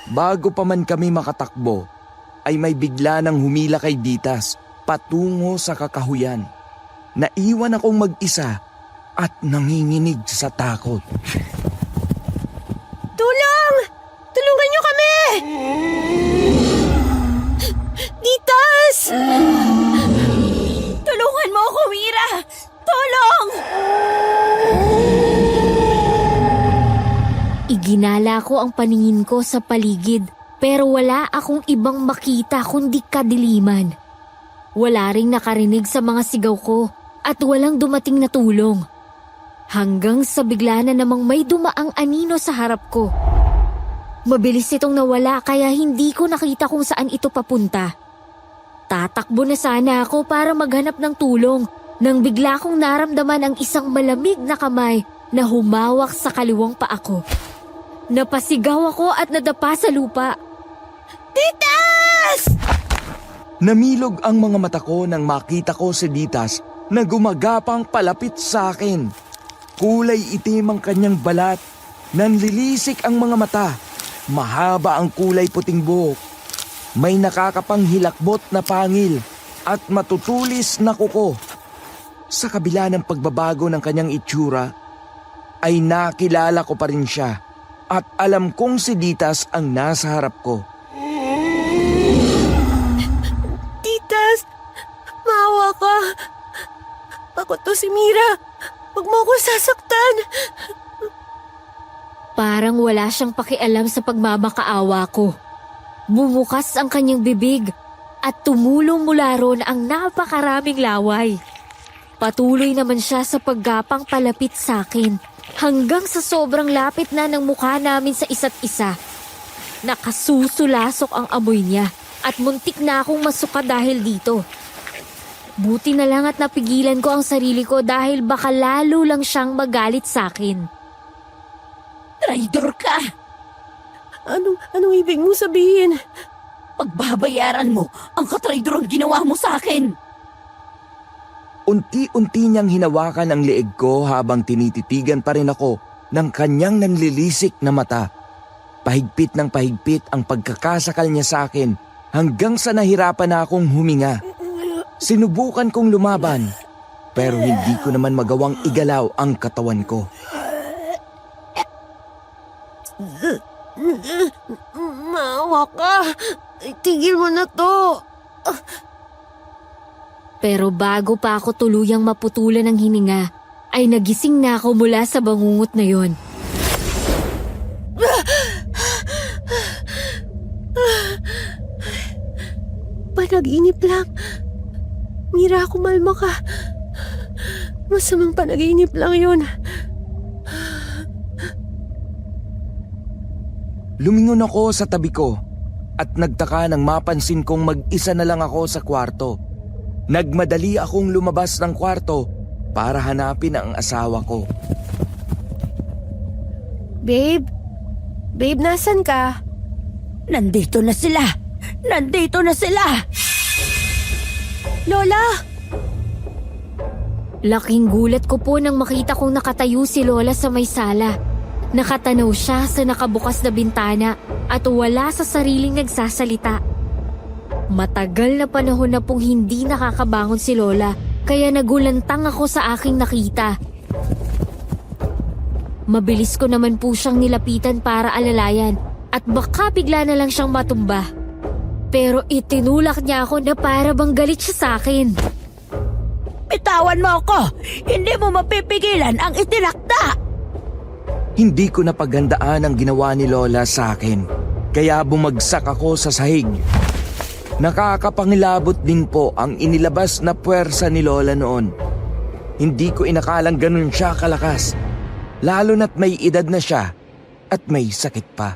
Bago pa man kami makatakbo, ay may bigla nang humila kay Ditas patungo sa kakahuyan. Naiwan akong mag-isa at nanginginig sa takot. Tulong! Tulungan niyo kami! Ditas! Tulungan mo ako, Mira! Tulong! Iginala ko ang paningin ko sa paligid pero wala akong ibang makita kundi kadiliman. Wala ring nakarinig sa mga sigaw ko at walang dumating na tulong. Hanggang sa bigla na namang may dumaang anino sa harap ko. Mabilis itong nawala kaya hindi ko nakita kung saan ito papunta. Tatakbo na sana ako para maghanap ng tulong nang bigla kong naramdaman ang isang malamig na kamay na humawak sa kaliwang paa ko. Napasigaw ako at nadapa sa lupa. Ditas! Namilog ang mga mata ko nang makita ko si Ditas na gumagapang palapit sa akin. Kulay itim ang kanyang balat, nanlilisik ang mga mata, mahaba ang kulay puting buhok. May nakakapanghilakbot na pangil at matutulis na kuko. Sa kabila ng pagbabago ng kanyang itsura, ay nakilala ko pa rin siya at alam kong si Ditas ang nasa harap ko. Ditas! Maawa ka! Ako to si Mira! Huwag mo ako sasaktan! Parang wala siyang pakialam sa pagmamakaawa ko. Bumukas ang kanyang bibig at tumulong mula ron ang napakaraming laway. Patuloy naman siya sa paggapang palapit sa akin hanggang sa sobrang lapit na ng mukha namin sa isa't isa. Nakasusulasok ang amoy niya at muntik na akong masuka dahil dito. Buti na lang at napigilan ko ang sarili ko dahil baka lalo lang siyang magalit sa akin. Traidor ka! Anong ibig mong sabihin? Pagbabayaran mo ang katraidor ang ginawa mo sa akin! Unti-unti niyang hinawakan ang leeg ko habang tinititigan pa rin ako ng kanyang nanlilisik na mata. Pahigpit ng pahigpit ang pagkakasakal niya sa akin hanggang sa nahirapan na akong huminga. Sinubukan kong lumaban pero hindi ko naman magawang igalaw ang katawan ko. Maawa ka! Tigil mo na to! Pero bago pa ako tuluyang maputulan ng hininga, ay nagising na ako mula sa bangungot na yon. Panaginip lang. Mira, kumalma ka. Masamang panaginip lang yun. Lumingon ako sa tabi ko at nagtaka nang mapansin kong mag-isa na lang ako sa kwarto. Nagmadali akong lumabas ng kwarto para hanapin ang asawa ko. Babe? Babe, nasan ka? Nandito na sila! Nandito na sila! Lola! Laking gulat ko po nang makita kong nakatayo si Lola sa may sala. Nakatanaw siya sa nakabukas na bintana at wala sa sariling nagsasalita. Matagal na panahon na pong hindi nakakabangon si Lola kaya nagulantang ako sa aking nakita. Mabilis ko naman po siyang nilapitan para alalayan at baka bigla na lang siyang matumba. Pero itinulak niya ako na para bang galit siya sa akin. Bitawan mo ako! Hindi mo mapipigilan ang itinakda! Hindi ko napaghandaan ang ginawa ni Lola sa akin, kaya bumagsak ako sa sahig. Nakakapangilabot din po ang inilabas na puwersa ni Lola noon. Hindi ko inakalang ganun siya kalakas, lalo na't may edad na siya at may sakit pa.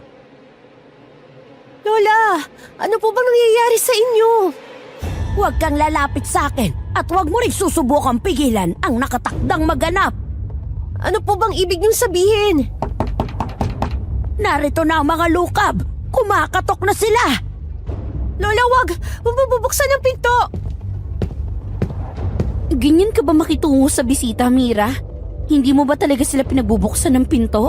Lola! Ano po bang nangyayari sa inyo? Huwag kang lalapit sa akin at huwag mo rin susubukang pigilan ang nakatakdang maganap. Ano po bang ibig niyong sabihin? Narito na ang mga lukab. Kumakatok na sila. Lola, wag! Huwag mo bubuksan ang pinto! Ganyan ka ba makitungo sa bisita, Mira? Hindi mo ba talaga sila pinagbubuksan ng pinto?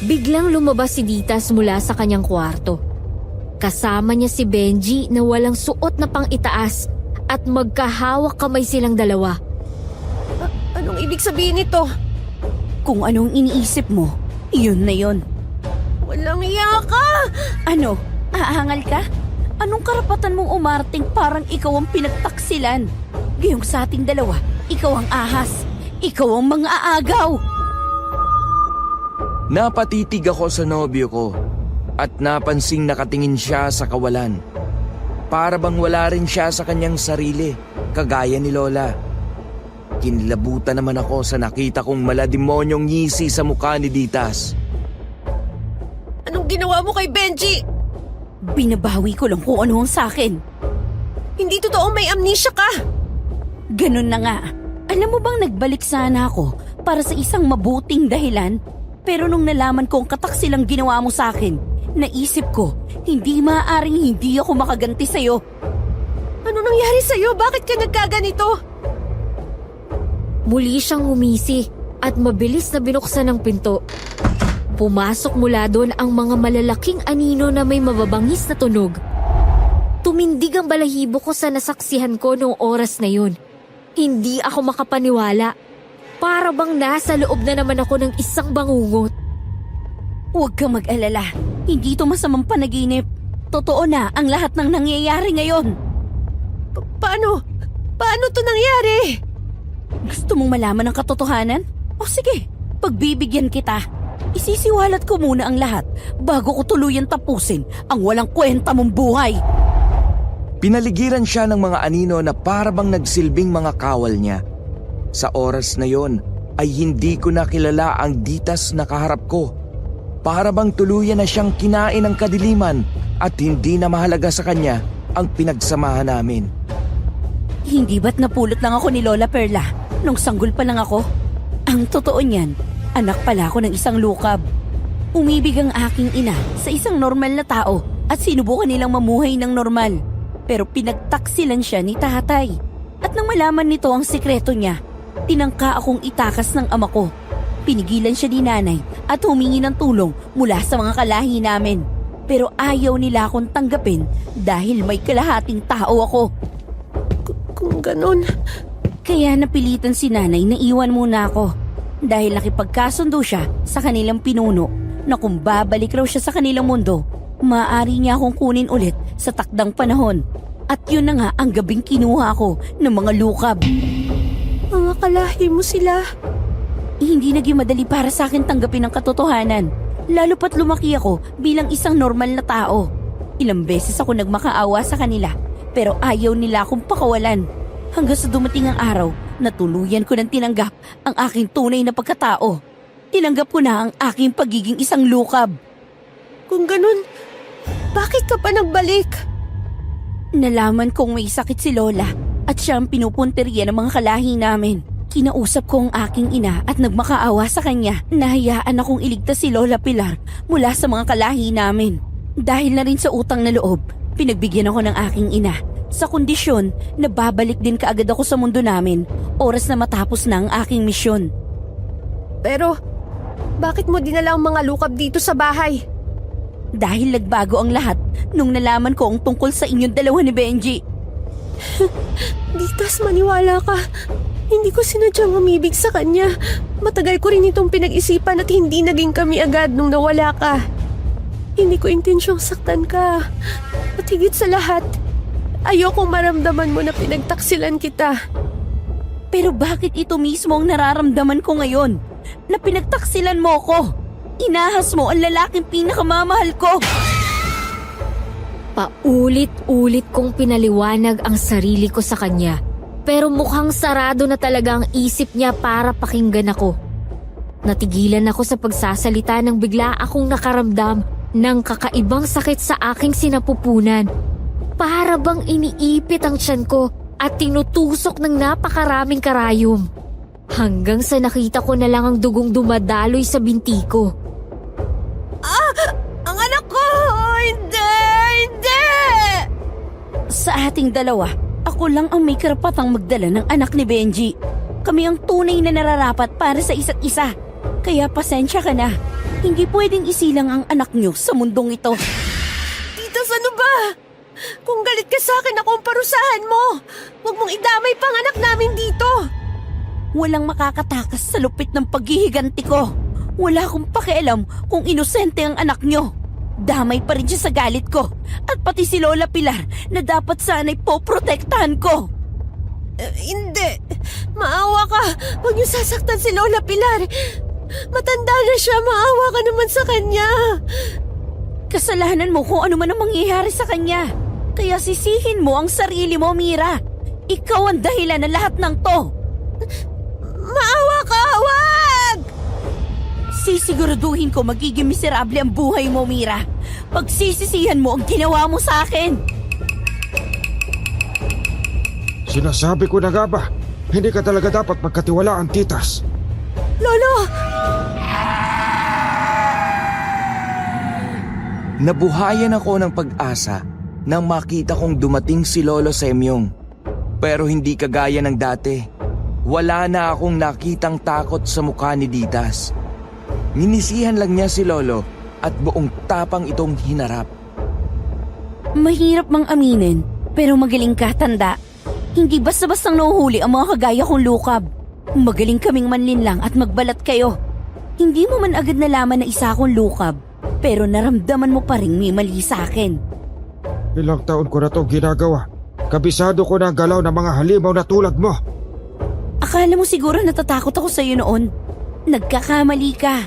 Biglang lumabas si Ditas mula sa kanyang kwarto. Kasama niya si Benji na walang suot na pang-itaas at magkahawak kamay silang dalawa. Anong ibig sabihin nito? Kung anong iniisip mo, yun na yun. Walang iya ka! Ano? Aangal ka? Anong karapatan mong umarting parang ikaw ang pinagtaksilan? Gayong sa ating dalawa, ikaw ang ahas. Ikaw ang mga aagaw. Napatitig ako sa nobyo ko at napansing nakatingin siya sa kawalan. Para bang wala rin siya sa kanyang sarili, kagaya ni Lola. Kinilabutan naman ako sa nakita kong malademonyong ngisi sa mukha ni Ditas. Anong ginawa mo kay Benji? Binabawi ko lang kung ano ang sakin. Hindi totoo may amnesia ka! Ganun na nga. Alam mo bang nagbalik sana ako para sa isang mabuting dahilan? Pero nung nalaman ko ang kataksil ang ginawa mo sa akin, naisip ko, hindi maaaring hindi ako makaganti sa'yo. Ano nangyari sa'yo? Bakit ka nagkaganito? Muli siyang umisi at mabilis na binuksan ang pinto. Pumasok mula doon ang mga malalaking anino na may mababangis na tunog. Tumindig ang balahibo ko sa nasaksihan ko noong oras na yun. Hindi ako makapaniwala. Para bang nasa loob na naman ako ng isang bangungot. Huwag kang mag-alala. Hindi ito masamang panaginip. Totoo na ang lahat ng nangyayari ngayon. Paano? Paano to nangyari? Gusto mong malaman ang katotohanan? O sige, pagbibigyan kita. Isisiwalat ko muna ang lahat bago ko tuluyan tapusin ang walang kwenta mong buhay. Pinaligiran siya ng mga anino na para bang nagsilbing mga kawal niya. Sa oras na yon ay hindi ko nakilala ang Ditas na kaharap ko. Para bang tuluyan na siyang kinain ng kadiliman at hindi na mahalaga sa kanya ang pinagsamahan namin. Hindi ba't napulot lang ako ni Lola Perla nung sanggol pa lang ako? Ang totoo niyan, anak pala ako ng isang lukab. Umibig ang aking ina sa isang normal na tao at sinubukan nilang mamuhay ng normal. Pero pinagtaksilan siya ni tatay. At nang malaman nito ang sikreto niya, tinangka akong itakas ng ama ko. Pinigilan siya ni nanay at humingi ng tulong mula sa mga kalahi namin. Pero ayaw nila akong tanggapin dahil may kalahating tao ako. Kung ganun, Kaya napilitan si nanay na iwan muna ako. Dahil nakipagkasundo siya sa kanilang pinuno na kung babalik raw siya sa kanilang mundo, maaari niya akong kunin ulit sa takdang panahon. At yun na nga ang gabing kinuha ko ng mga lukab. mga kalahi mo sila. Hindi naging madali para sa akin tanggapin ang katotohanan. Lalo pat lumaki ako bilang isang normal na tao. Ilang beses ako nagmakaawa sa kanila pero ayaw nila akong pakawalan. Hanggang sa dumating ang araw na tuluyan ko nang tinanggap ang aking tunay na pagkatao. Tinanggap ko na ang aking pagiging isang lukab. Kung ganun, bakit ka pa nagbalik? Nalaman kong may sakit si Lola at siya ang pinupunteriya ng mga kalahi namin. Kinausap ko ang aking ina at nagmakaawa sa kanya. Nahayaan akong iligtas si Lola Pilar mula sa mga kalahi namin. Dahil na rin sa utang na loob, pinagbigyan ako ng aking ina. Sa kondisyon na babalik din kaagad ako sa mundo namin oras na matapos na ang aking misyon. Pero, bakit mo dinala ang mga lukab dito sa bahay? Dahil nagbago ang lahat nung nalaman ko ang tungkol sa inyong dalawa ni Benji. Ditas, maniwala ka. Hindi ko sinadyang umibig sa kanya. Matagal ko rin itong pinag-isipan at hindi naging kami agad nung nawala ka. Hindi ko intensyong saktan ka. At higit sa lahat, ayokong maramdaman mo na pinagtaksilan kita. Pero bakit ito mismo ang nararamdaman ko ngayon? Na pinagtaksilan mo ko? Inahas mo ang lalaking pinakamamahal ko. Paulit-ulit kong pinaliwanag ang sarili ko sa kanya. Pero mukhang sarado na talaga ang isip niya para pakinggan ako. Natigilan ako sa pagsasalita nang bigla akong nakaramdam ng kakaibang sakit sa aking sinapupunan. Para bang iniipit ang tiyan ko at tinutusok ng napakaraming karayom. Hanggang sa nakita ko na lang ang dugong dumadaloy sa binti ko. Ang anak ko! Hindi! Hindi! Sa ating dalawa, Ako lang ang may karapatang magdala ng anak ni Benji. Kami ang tunay na nararapat para sa isa't isa. Kaya pasensya ka na. Hindi pwedeng isilang ang anak niyo sa mundong ito. Titas, ano ba? Kung galit ka sa akin, ako ang parusahan mo. Huwag mong idamay pang anak namin dito. Walang makakatakas sa lupit ng paghihiganti ko. Wala akong pakialam kung inosente ang anak niyo. Damay pa rin siya sa galit ko. At pati si Lola Pilar na dapat sana'y poprotektahan ko. Hindi. Maawa ka. Huwag niyo sasaktan si Lola Pilar. Matanda na siya. Maawa ka naman sa kanya. Kasalanan mo kung ano man ang mangyayari sa kanya. Kaya sisihin mo ang sarili mo, Mira. Ikaw ang dahilan ng lahat ng to. Maawa ka. Wag! Sisiguraduhin ko magiging miserable ang buhay mo, Mira. Pagsisisihan mo ang ginawa mo sa akin. Sinasabi ko na nga ba, hindi ka talaga dapat magkatiwalaan, Titas. Lolo! Nabuhayan ako ng pag-asa nang makita kong dumating si Lolo Semyong. Pero hindi kagaya ng dati. Wala na akong nakitang takot sa mukha ni Ditas. Ninisihan lang niya si Lolo at buong tapang itong hinarap. Mahirap mang aminin, pero magaling ka, tanda. Hindi basta-bastang nahuhuli ang mga kagaya kong lukab. Magaling kaming manlinlang at magbalat kayo. Hindi mo man agad nalaman na isa akong lukab, pero naramdaman mo pa rin may mali sa akin. Ilang taon ko na itong ginagawa. Kabisado ko na ang galaw ng mga halimaw na tulad mo. Akala mo siguro natatakot ako sa'yo noon. Nagkakamali ka.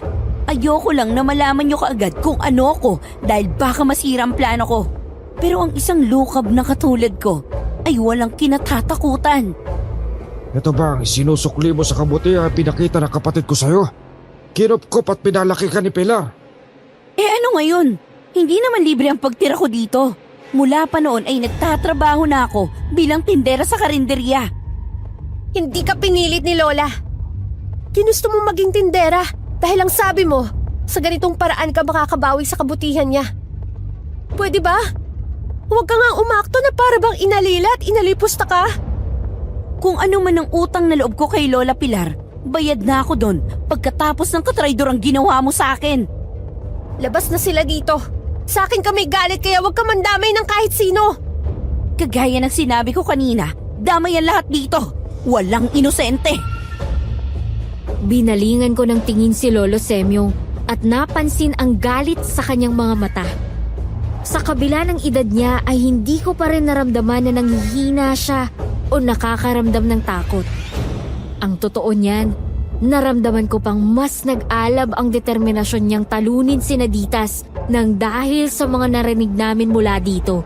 Ayoko lang na malaman niyo kaagad kung ano ako dahil baka masira ang plano ko. Pero ang isang lukab na katulad ko ay walang kinatatakutan. Ito ba ang sinusukli mo sa kabutihan pinakita ng kapatid ko sa'yo? Kinupkop at pinalaki ka ni Pilar. Eh ano ngayon? Hindi naman libre ang pagtira ko dito. Mula pa noon ay nagtatrabaho na ako bilang tindera sa karinderya. Hindi ka pinilit ni Lola. Ginusto mo maging tindera dahil ang sabi mo, sa ganitong paraan ka makakabawi sa kabutihan niya. Pwede ba? Huwag ka nga umakto na para bang inalila at inalipusta ka. Kung ano man ang utang na loob ko kay Lola Pilar, bayad na ako doon pagkatapos ng katraidor ang ginawa mo sa akin. Labas na sila dito. Sa akin ka may galit kaya huwag ka mandamay ng kahit sino. Kagaya ng sinabi ko kanina, damay ang lahat dito. Walang inosente. Binalingan ko ng tingin si Lolo Semyong at napansin ang galit sa kanyang mga mata. Sa kabila ng edad niya ay hindi ko pa rin naramdaman na nanghihina siya o nakakaramdam ng takot. Ang totoo niyan, naramdaman ko pang mas nag-alab ang determinasyon niyang talunin si Naditas nang dahil sa mga narinig namin mula dito.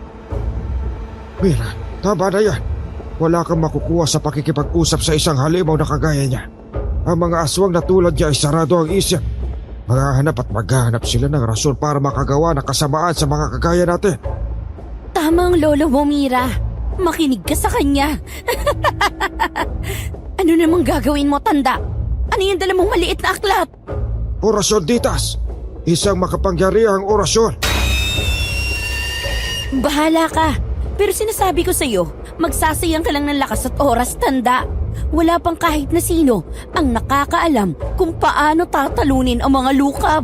Mira, tama na yan. Wala kang makukuha sa pakikipag-usap sa isang halimaw na kagaya niya. Ang mga aswang na tulad niya ay sarado ang isip. Maghahanap at maghahanap sila ng rason para makagawa ng kasamaan sa mga kagaya natin. Tama ang lolo mo, Mira. Makinig ka sa kanya. Ano namang gagawin mo, tanda? Ano yung dala mong maliit na aklat? Orasyon, Ditas. Isang makapangyarihang orasyon. Bahala ka. Pero sinasabi ko sa'yo, magsasayang ka lang ng lakas at oras, tanda. Wala pang kahit na sino ang nakakaalam kung paano tatalunin ang mga lukab.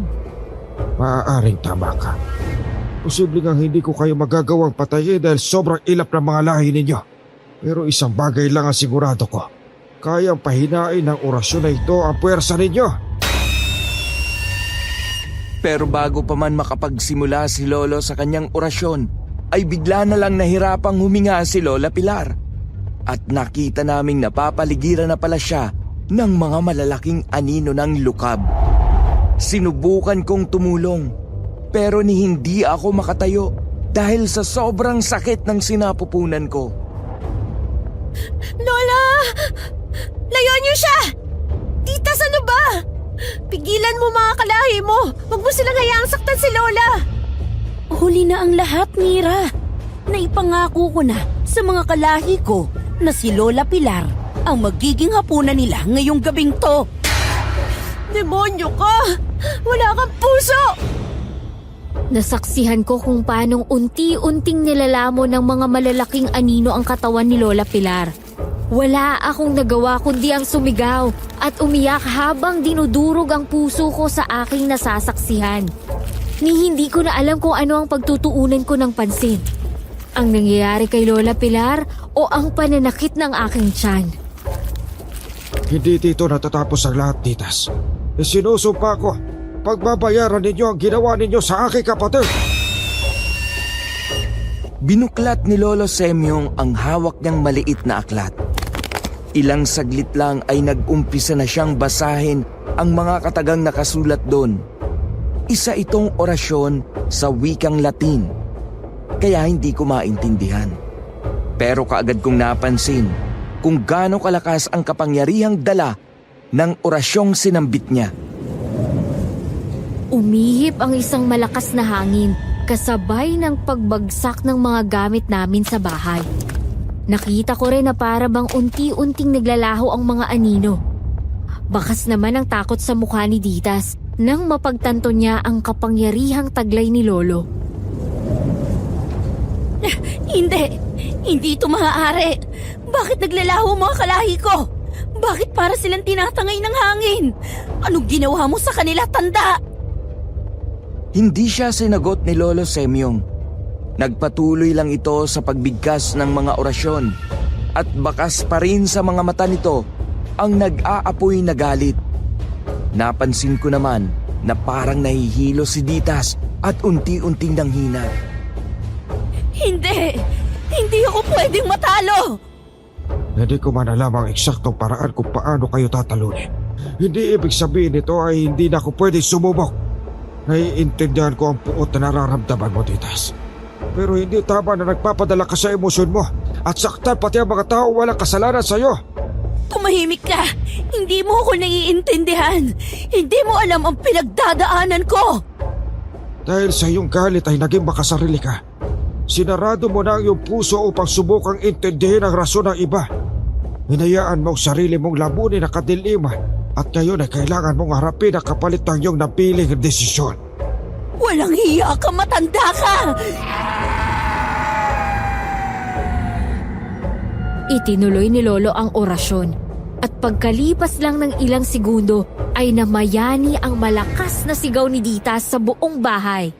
Maaaring tama ka. Posible nga hindi ko kayo magagawang patayin dahil sobrang ilap ng mga lahi ninyo. Pero isang bagay lang ang sigurado ko. Kayang pahinain ng orasyon na ito ang puwersa ninyo. Pero bago pa man makapagsimula si Lolo sa kanyang orasyon, ay bigla na lang nahirapang huminga si Lola Pilar. At nakita naming napapaligiran na pala siya ng mga malalaking anino ng lukab. Sinubukan kong tumulong, pero ni hindi ako makatayo dahil sa sobrang sakit ng sinapupunan ko. Lola! Layon niyo siya! Titas, ano ba? Pigilan mo mga kalahi mo! Huwag mo silang hayaang saktan si Lola! Huli na ang lahat, Mira. Naipangako ko na sa mga kalahi ko na si Lola Pilar ang magiging hapunan nila ngayong gabing to. Demonyo ka! Wala kang puso! Nasaksihan ko kung paanong unti-unting nilalamo ng mga malalaking anino ang katawan ni Lola Pilar. Wala akong nagawa kundi ang sumigaw at umiyak habang dinudurog ang puso ko sa aking nasasaksihan. Ni hindi ko na alam kung ano ang pagtutuunan ko ng pansin. Ang nangyayari kay Lola Pilar o ang pananakit ng aking tiyan. Hindi dito natatapos ang lahat, titas. Sinusumpa ko, pagbabayaran ninyo ang ginawa ninyo sa aking kapatid. Binuklat ni Lolo Semyong ang hawak niyang maliit na aklat. Ilang saglit lang ay nag-umpisa na siyang basahin ang mga katagang nakasulat doon. Isa itong orasyon sa wikang Latin, kaya hindi ko maintindihan. Pero kaagad kong napansin kung gaano kalakas ang kapangyarihang dala ng orasyong sinambit niya. Umihip ang isang malakas na hangin kasabay ng pagbagsak ng mga gamit namin sa bahay. Nakita ko rin na para bang unti-unting naglalaho ang mga anino. Bakas naman ang takot sa mukha ni Ditas nang mapagtanto niya ang kapangyarihang taglay ni Lolo. Hindi! Hindi ito maaari! Bakit naglalaho mga kalahi ko? Bakit para silang tinatangay ng hangin? Anong ginawa mo sa kanila, tanda? Hindi siya sinagot ni Lolo Semyong. Nagpatuloy lang ito sa pagbigkas ng mga orasyon at bakas pa rin sa mga mata nito ang nag-aapoy na galit. Napansin ko naman na parang nahihilo si Ditas at unti-unting nanghina. Hindi! Hindi ako pwedeng matalo! Hindi ko man alam ang eksaktong paraan kung paano kayo tatalunin. Hindi ibig sabihin nito ay hindi na ako pwedeng sumubok. Naiintindihan ko ang puot na nararamdaman mo, Ditas. Pero hindi tama na nagpapadala ka sa emosyon mo at saktan pati ang mga tao walang kasalanan sa'yo. Tumahimik ka! Hindi mo ako naiintindihan! Hindi mo alam ang pinagdadaanan ko! Dahil sa iyong galit ay naging makasarili ka. Sinarado mo na ang iyong puso upang subukang intindihin ang rason ng iba. Hinayaan mo ang sarili mong lamunin na kadiliman at ngayon ay kailangan mong harapin ang kapalit ng iyong napiling desisyon. Walang hiya ka, matanda ka! Itinuloy ni Lolo ang orasyon at pagkalipas lang ng ilang segundo ay namayani ang malakas na sigaw ni Ditas sa buong bahay.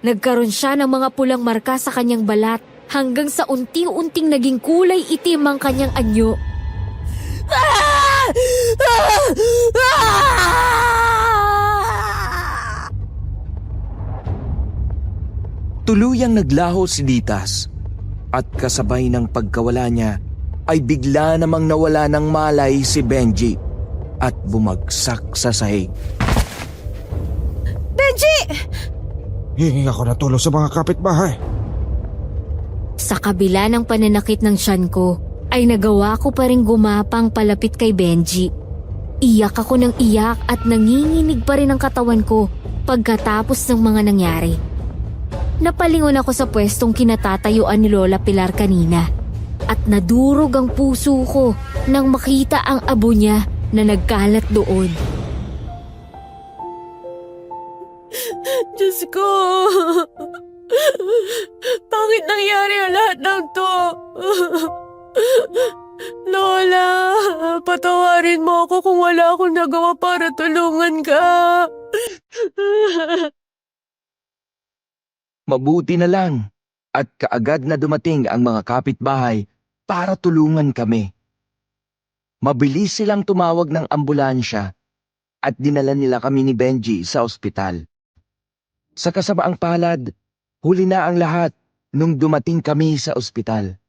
Nagkaroon siya ng mga pulang marka sa kanyang balat hanggang sa unti-unting naging kulay itim ang kanyang anyo. Ah! Ah! Ah! Tuluyang naglaho si Ditas at kasabay ng pagkawala niya ay bigla namang nawala ng malay si Benji at bumagsak sa sahig. Benji! Hihingi ako ng tulong sa mga kapitbahay. Sa kabila ng pananakit ng tiyan ko, ay nagawa ko pa rin gumapang palapit kay Benji. Iyak ako ng iyak at nanginginig pa rin ang katawan ko pagkatapos ng mga nangyari. Napalingon ako sa pwestong kinatatayuan ni Lola Pilar kanina at nadurog ang puso ko nang makita ang abo niya na nagkalat doon. Diyos ko! Bakit nangyari ang lahat ng to? Lola, patawarin mo ako kung wala akong nagawa para tulungan ka. Mabuti na lang at kaagad na dumating ang mga kapitbahay para tulungan kami. Mabilis silang tumawag ng ambulansya at dinala nila kami ni Benji sa ospital. Sa kasamaang palad, huli na ang lahat nung dumating kami sa ospital.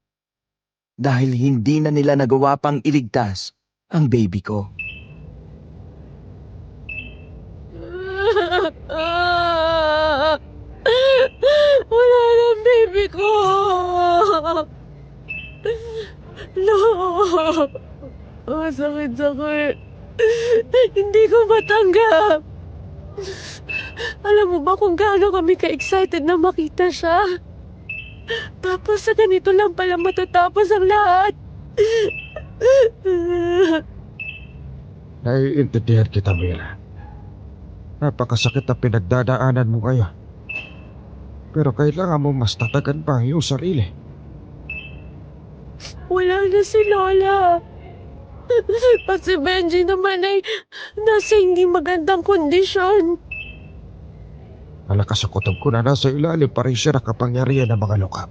Dahil hindi na nila nagawa pang iligtas ang baby ko. Wala nang baby ko. No. Sakit. Hindi ko matanggap. Alam mo ba kung gaano kami ka-excited na makita siya? Tapos sa ganito lang pala matatapos ang lahat. Naiintindihan kita, Mira. Napakasakit na pinagdadaanan mo ngayon. Pero kailangan mo mas tatagan pa ang iyong sarili. Wala na si Lola. At si Benji naman ay nasa hindi magandang kondisyon. Malakas ang kutob ko na nasa ilalim pa rin siya ng kapangyarihan ng mga lokap.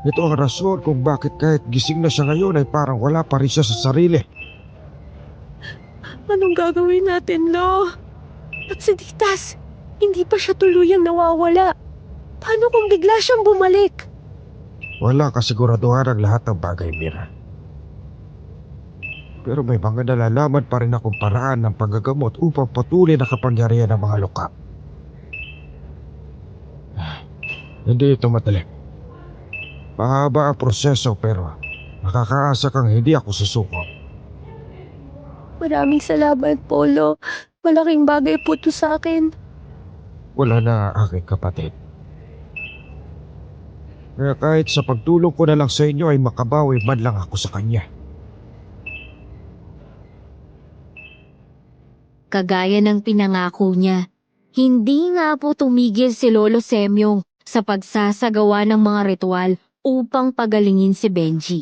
Ito ang rason kung bakit kahit gising na siya ngayon ay parang wala pa rin siya sa sarili. Anong gagawin natin, Lo? At si Titas, hindi pa siya tuluyang nawawala. Paano kung bigla siyang bumalik? Wala kasiguraduhan ang lahat ng bagay, Mira. Pero may mga nalalaman pa rin akong paraan ng paggagamot upang patuloy na kapangyarihan ng mga lokap. Hindi ito madali. Mahaba ang proseso pero makakaasa kang hindi ako susuko. Maraming salamat, Polo. Malaking bagay po ito sa akin. Wala na aking kapatid. Kaya kahit sa pagtulong ko na lang sa inyo ay makabawi man lang ako sa kanya. Kagaya ng pinangako niya, hindi nga po tumigil si Lolo Semyong sa pagsasagawa ng mga ritual upang pagalingin si Benji.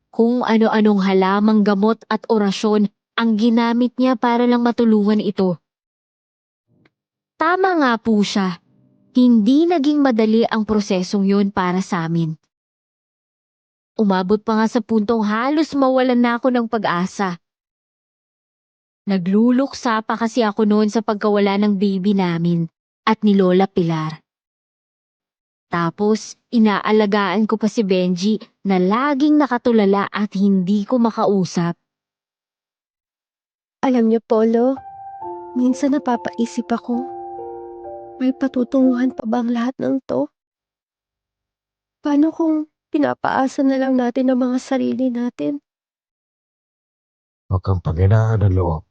Kung ano-anong halamang gamot at orasyon ang ginamit niya para lang matulungan ito. Tama nga po siya, hindi naging madali ang prosesong yun para sa amin. Umabot pa nga sa puntong halos mawalan na ako ng pag-asa. Nagluluksa pa kasi ako noon sa pagkawala ng baby namin at ni Lola Pilar. Tapos, inaalagaan ko pa si Benji na laging nakatulala at hindi ko makausap. Alam niyo, Polo, minsan napapaisip ako, may patutunguhan pa ba ang lahat ng to? Paano kung pinapaasa na lang natin ang mga sarili natin? Huwag kang panghinaan ng loob.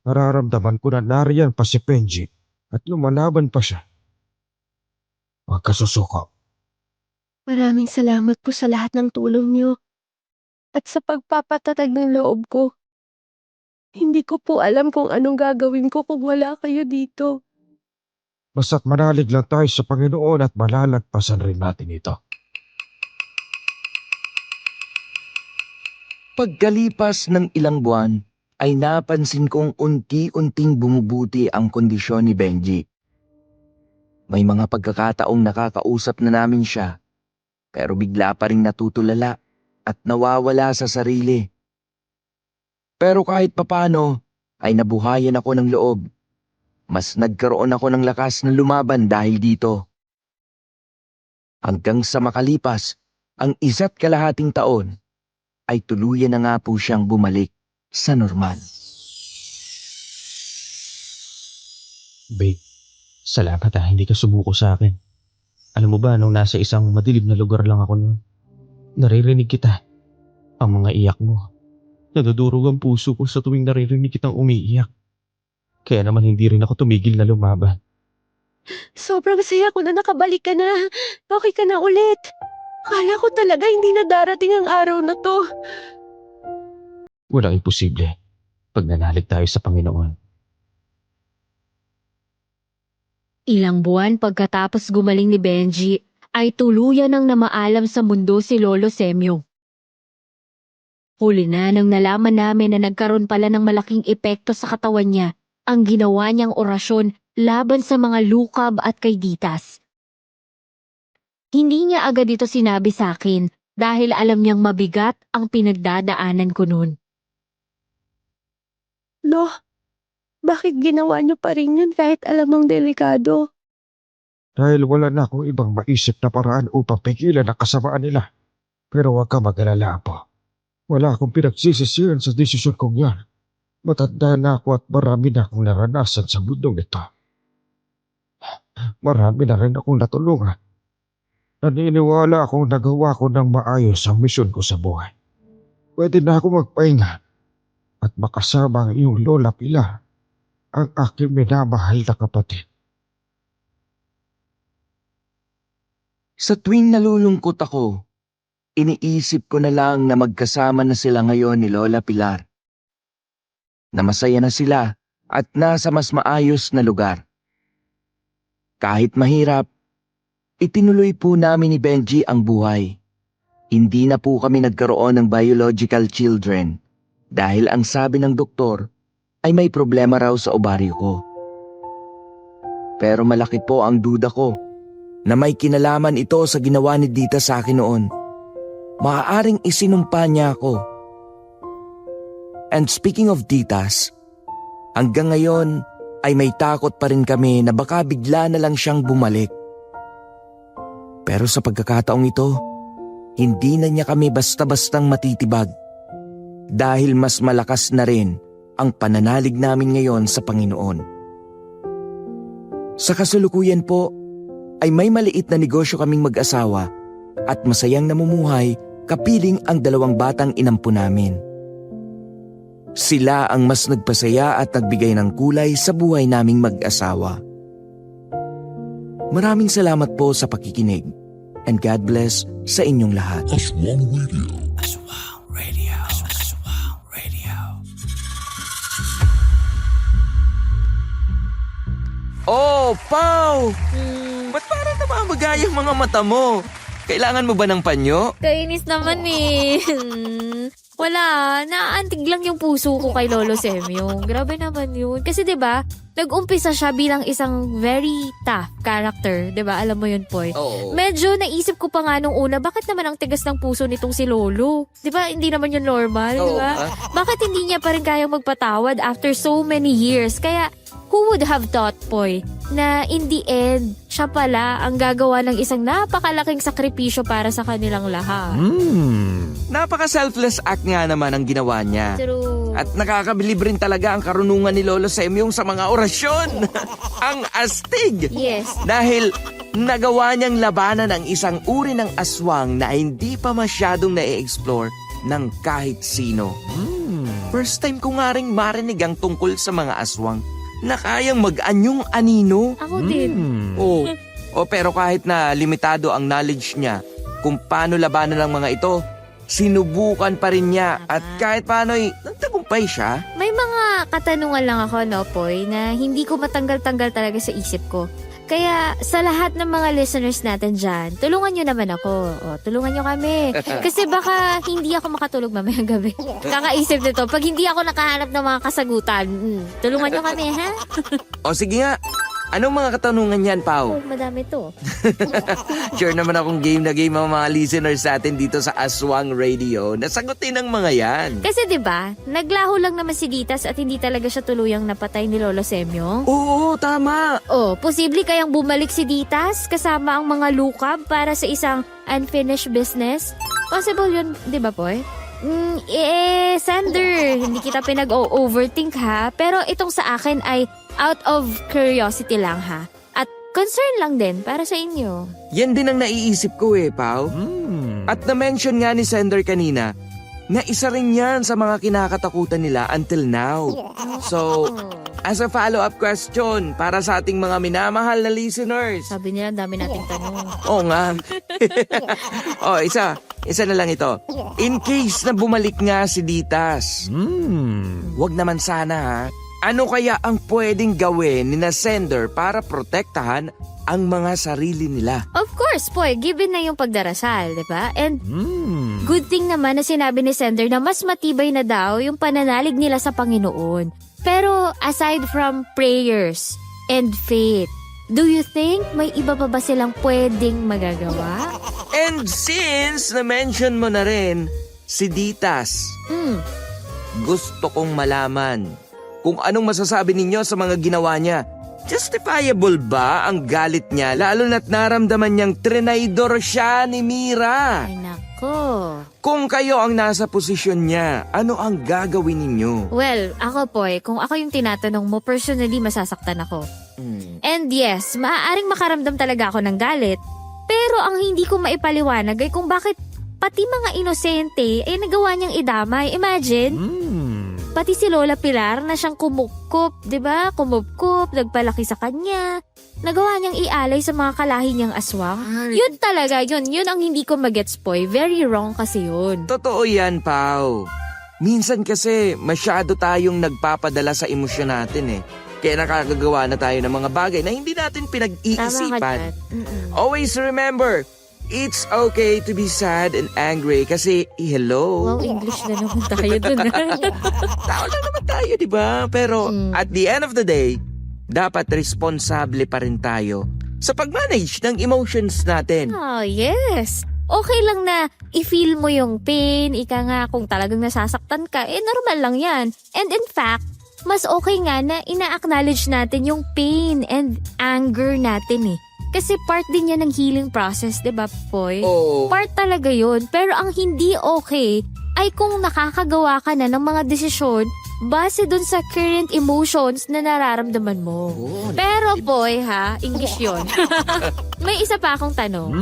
Nararamdaman ko na nariyan pa si Benji at lumalaban pa siya. Huwag ka susuko. Maraming salamat po sa lahat ng tulong niyo at sa pagpapatatag ng loob ko. Hindi ko po alam kung anong gagawin ko kung wala kayo dito. Basta't manalig lang tayo sa Panginoon at malalagpasan rin natin ito. Pagkalipas ng ilang buwan, ay napansin kong unti-unting bumubuti ang kondisyon ni Benji. May mga pagkakataong nakakausap na namin siya, pero bigla pa ring natutulala at nawawala sa sarili. Pero kahit papano, ay nabuhayan ako ng loob. Mas nagkaroon ako ng lakas na lumaban dahil dito. Hanggang sa makalipas, ang 1.5 taon, ay tuluyan na nga po siyang bumalik sa normal. Babe, salamat hindi ka sumuko sa akin. Alam mo ba, nung nasa isang madilim na lugar lang ako noon, naririnig kita. Ang mga iyak mo. Nadudurog ang puso ko sa tuwing naririnig kitang umiiyak. Kaya naman hindi rin ako tumigil na lumaban. Sobrang saya ko na nakabalik ka na. Okay ka na ulit. Kala ko talaga hindi na darating ang araw na to. Walang imposible pag nanalig tayo sa Panginoon. Ilang buwan pagkatapos gumaling ni Benji, ay tuluyan ng namaalam sa mundo si Lolo Semyong. Huli na nang nalaman namin na nagkaroon pala ng malaking epekto sa katawan niya ang ginawa niyang orasyon laban sa mga lukab at kayditas. Hindi niya agad ito sinabi sa akin dahil alam niyang mabigat ang pinagdadaanan ko noon. Lo, bakit ginawa niyo pa rin yun kahit alam mong delikado? Dahil wala na akong ibang maisip na paraan upang pigilan ang kasamaan nila. Pero huwag ka mag-alala po. Wala akong pinagsisisihan sa desisyon kong yan. Matanda na ako at marami na akong naranasan sa mundong ito. Marami na rin akong natulungan. Naniniwala akong nagawa ko ng maayos ang misyon ko sa buhay. Pwede na ako magpahinga at makasama ang iyong Lola Pilar, ang aking minamahal na kapatid. Sa tuwing nalulungkot ako, iniisip ko na lang na magkasama na sila ngayon ni Lola Pilar. Na masaya na sila at nasa mas maayos na lugar. Kahit mahirap, itinuloy po namin ni Benji ang buhay. Hindi na po kami nagkaroon ng biological children dahil ang sabi ng doktor ay may problema raw sa ovaryo ko. Pero malaki po ang duda ko na may kinalaman ito sa ginawa ni Dita sa akin noon. Maaaring isinumpa niya ako. And speaking of Ditas, hanggang ngayon ay may takot pa rin kami na baka bigla na lang siyang bumalik. Pero sa pagkakataong ito, hindi na niya kami basta-bastang matitibag dahil mas malakas na rin ang pananalig namin ngayon sa Panginoon. Sa kasalukuyan po, ay may maliit na negosyo kaming mag-asawa at masayang namumuhay kapiling ang 2 batang inampo namin. Sila ang mas nagpasaya at nagbigay ng kulay sa buhay naming mag-asawa. Maraming salamat po sa pakikinig and God bless sa inyong lahat. Aswang Radio. Aswang Radio. Aswang Radio. Oh, Pao! Ba't parang namamagay ang mga mata mo? Kailangan mo ba ng panyo? Kainis naman eh. Wala, naaantig lang yung puso ko kay Lolo Semyo. Grabe naman yun. Kasi 'di ba, nag-umpisa siya bilang isang very tough character, 'di ba? Alam mo yun, Poy. Oo. Medyo naisip ko pa nga nung una, bakit naman ang tigas ng puso nitong si Lolo? 'Di ba? Hindi naman yun normal, 'di Oo, ba? Bakit hindi niya pa rin kayang magpatawad after so many years? Kaya who would have thought, Poy, na in the end, siya pala ang gagawa ng isang napakalaking sakripisyo para sa kanilang lahat. Napaka-selfless act nga naman ang ginawa niya. True. At nakakabilib rin talaga ang karunungan ni Lolo Semyong sa mga orasyon. Ang astig! Yes. Dahil nagawa niyang labanan ang isang uri ng aswang na hindi pa masyadong na-explore ng kahit sino. First time ko nga ring marinig ang tungkol sa mga aswang na kayang mag-anyong anino. Ako din. Pero kahit na limitado ang knowledge niya kung paano labanan ng mga ito, sinubukan pa rin niya at kahit paano'y nagtagumpay siya. May mga katanungan lang ako, no, Poy, na hindi ko matanggal-tanggal talaga sa isip ko. Kaya sa lahat ng mga listeners natin dyan, tulungan nyo naman ako. Tulungan nyo kami. Kasi baka hindi ako makatulog mamayang gabi. Kakaisip nito, pag hindi ako nakahanap ng mga kasagutan, tulungan nyo kami, ha? O sige nga, anong mga katanungan yan, Pao? Madami to. Sure naman akong game na game ang mga listeners natin dito sa Aswang Radio na sagutin ang mga yan. Kasi 'di ba, naglaho lang naman si Ditas at hindi talaga siya tuluyang napatay ni Lolo Semyong. Oo, tama. Posible kayang bumalik si Ditas kasama ang mga lukab para sa isang unfinished business? Possible yun, 'di ba, Poy? Sander, hindi kita pinag-overthink ha, pero itong sa akin ay out of curiosity lang ha. At concern lang din para sa inyo. Yan din ang naiisip ko Pao. At na-mention nga ni Sender kanina na isa rin yan sa mga kinakatakutan nila until now. So, as a follow-up question para sa ating mga minamahal na listeners. Sabi nila, ang dami nating tanong. Oo nga. Isa na lang ito. In case na bumalik nga si Ditas, wag naman sana ha. Ano kaya ang pwedeng gawin ni na Sender para protektahan ang mga sarili nila? Of course, Poy, given na yung pagdarasal, di ba? And good thing naman na sinabi ni Sender na mas matibay na daw yung pananalig nila sa Panginoon. Pero aside from prayers and faith, do you think may iba pa ba silang pwedeng magagawa? And since na-mention mo na rin si Ditas, gusto kong malaman kung anong masasabi ninyo sa mga ginawa niya. Justifiable ba ang galit niya lalo na't naramdaman niyang trinaydor siya ni Mira? Ay nako. Kung kayo ang nasa posisyon niya, ano ang gagawin ninyo? Well, ako Poy, kung ako yung tinatanong mo, personally masasaktan ako. And yes, maaaring makaramdam talaga ako ng galit. Pero ang hindi ko maipaliwanag ay kung bakit pati mga inosente ay nagawa niyang idamay. Imagine, pati si Lola Pilar na siyang kumupkup, di ba? Kumupkup, nagpalaki sa kanya. Nagawa niyang ialay sa mga kalahi niyang aswang. Yun talaga, yun ang hindi ko magets, Poy. Very wrong kasi yun. Totoo yan, Pao. Minsan kasi masyado tayong nagpapadala sa emosyon natin Kaya nakakagawa na tayo ng mga bagay na hindi natin Tama ka pinag-iisipan. dyan. Mm-mm. Always remember, it's okay to be sad and angry kasi hello. Wow, English na naman tayo dun. Tao lang naman tayo, di ba? Pero at the end of the day, dapat responsable pa rin tayo sa pag-manage ng emotions natin. Oh, yes. Okay lang na i-feel mo yung pain, ika nga kung talagang nasasaktan ka, normal lang yan. And in fact, mas okay nga na ina-acknowledge natin yung pain and anger natin eh. Kasi part din yan ng healing process, di ba, Poy? Oo. Part talaga yun. Pero ang hindi okay ay kung nakakagawa ka na ng mga desisyon base dun sa current emotions na nararamdaman mo. Oo. Pero Poy ha, English yun. May isa pa akong tanong.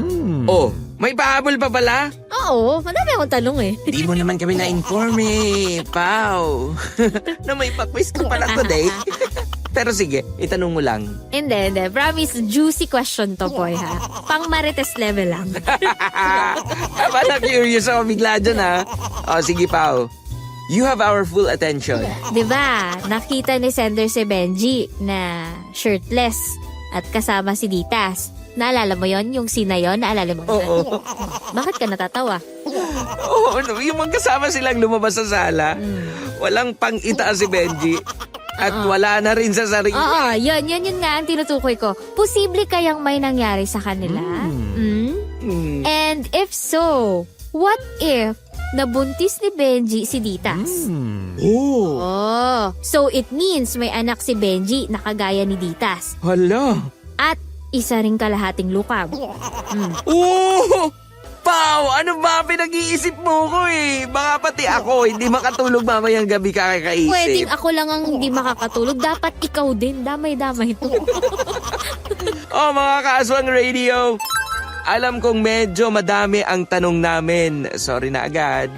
Oh, may pahabol pa pala? Oo, madami akong tanong eh. Di mo naman kami na-inform eh, Pao. Na may pa-quiz ka pala today. Pero sige, itanong mo lang. Hindi. Promise, juicy question to, Poy ha. Pang marites level lang. Parang curious ako bigla dyan ha. O sige, Pao. You have our full attention. Diba, nakita ni Sender si Benji na shirtless at kasama si Ditas. Naalala mo yon yung scene na yon? Naalala mo yun? Oo. Bakit ka natatawa? Oo, yung magkasama silang lumabas sa sala, walang pang-itaas si Benji. At wala na rin sa sarili. Oo, yun nga ang tinutukoy ko. Posible kayang may nangyari sa kanila? Hmm. And if so, what if nabuntis ni Benji si Ditas? Oh, Oh, so it means may anak si Benji na kagaya ni Ditas. hala. At isa ring kalahating lukab. Oh! Pao, ano ba pinag-iisip mo ko eh? Baka pati ako, hindi makatulog mamayang gabi Pwedeng kakaisip. ako lang ang hindi makakatulog. Dapat ikaw din. Damay-damay ito. Oh, mga kaaswang radio. Alam kong medyo madami ang tanong namin. Sorry na agad.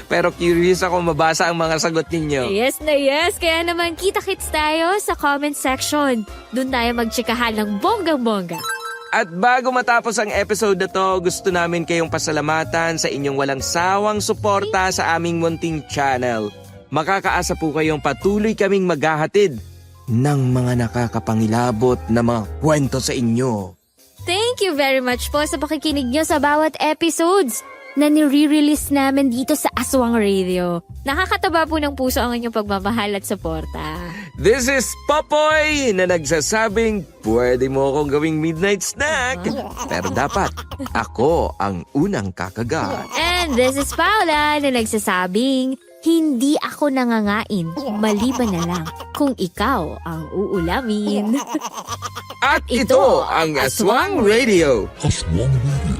Pero curious ako mabasa ang mga sagot ninyo. Yes na yes. Kaya naman kita-kits tayo sa comment section. Doon tayo magtsikahan ng bonggang-bongga. At bago matapos ang episode na to, gusto namin kayong pasalamatan sa inyong walang sawang suporta sa aming munting channel. Makakaasa po kayong patuloy kaming maghahatid ng mga nakakapangilabot na mga kwento sa inyo. Thank you very much po sa pakikinig nyo sa bawat episodes na nire-release namin dito sa Aswang Radio. Nakakataba po ng puso ang inyong pagmamahal at suporta. This is Popoy na nagsasabing pwede mo akong gawing midnight snack. Pero dapat ako ang unang kakagat. And this is Paula na nagsasabing, hindi ako nangangain, maliban na lang kung ikaw ang uulamin. At ito ang Aswang Radio. Aswang Radio.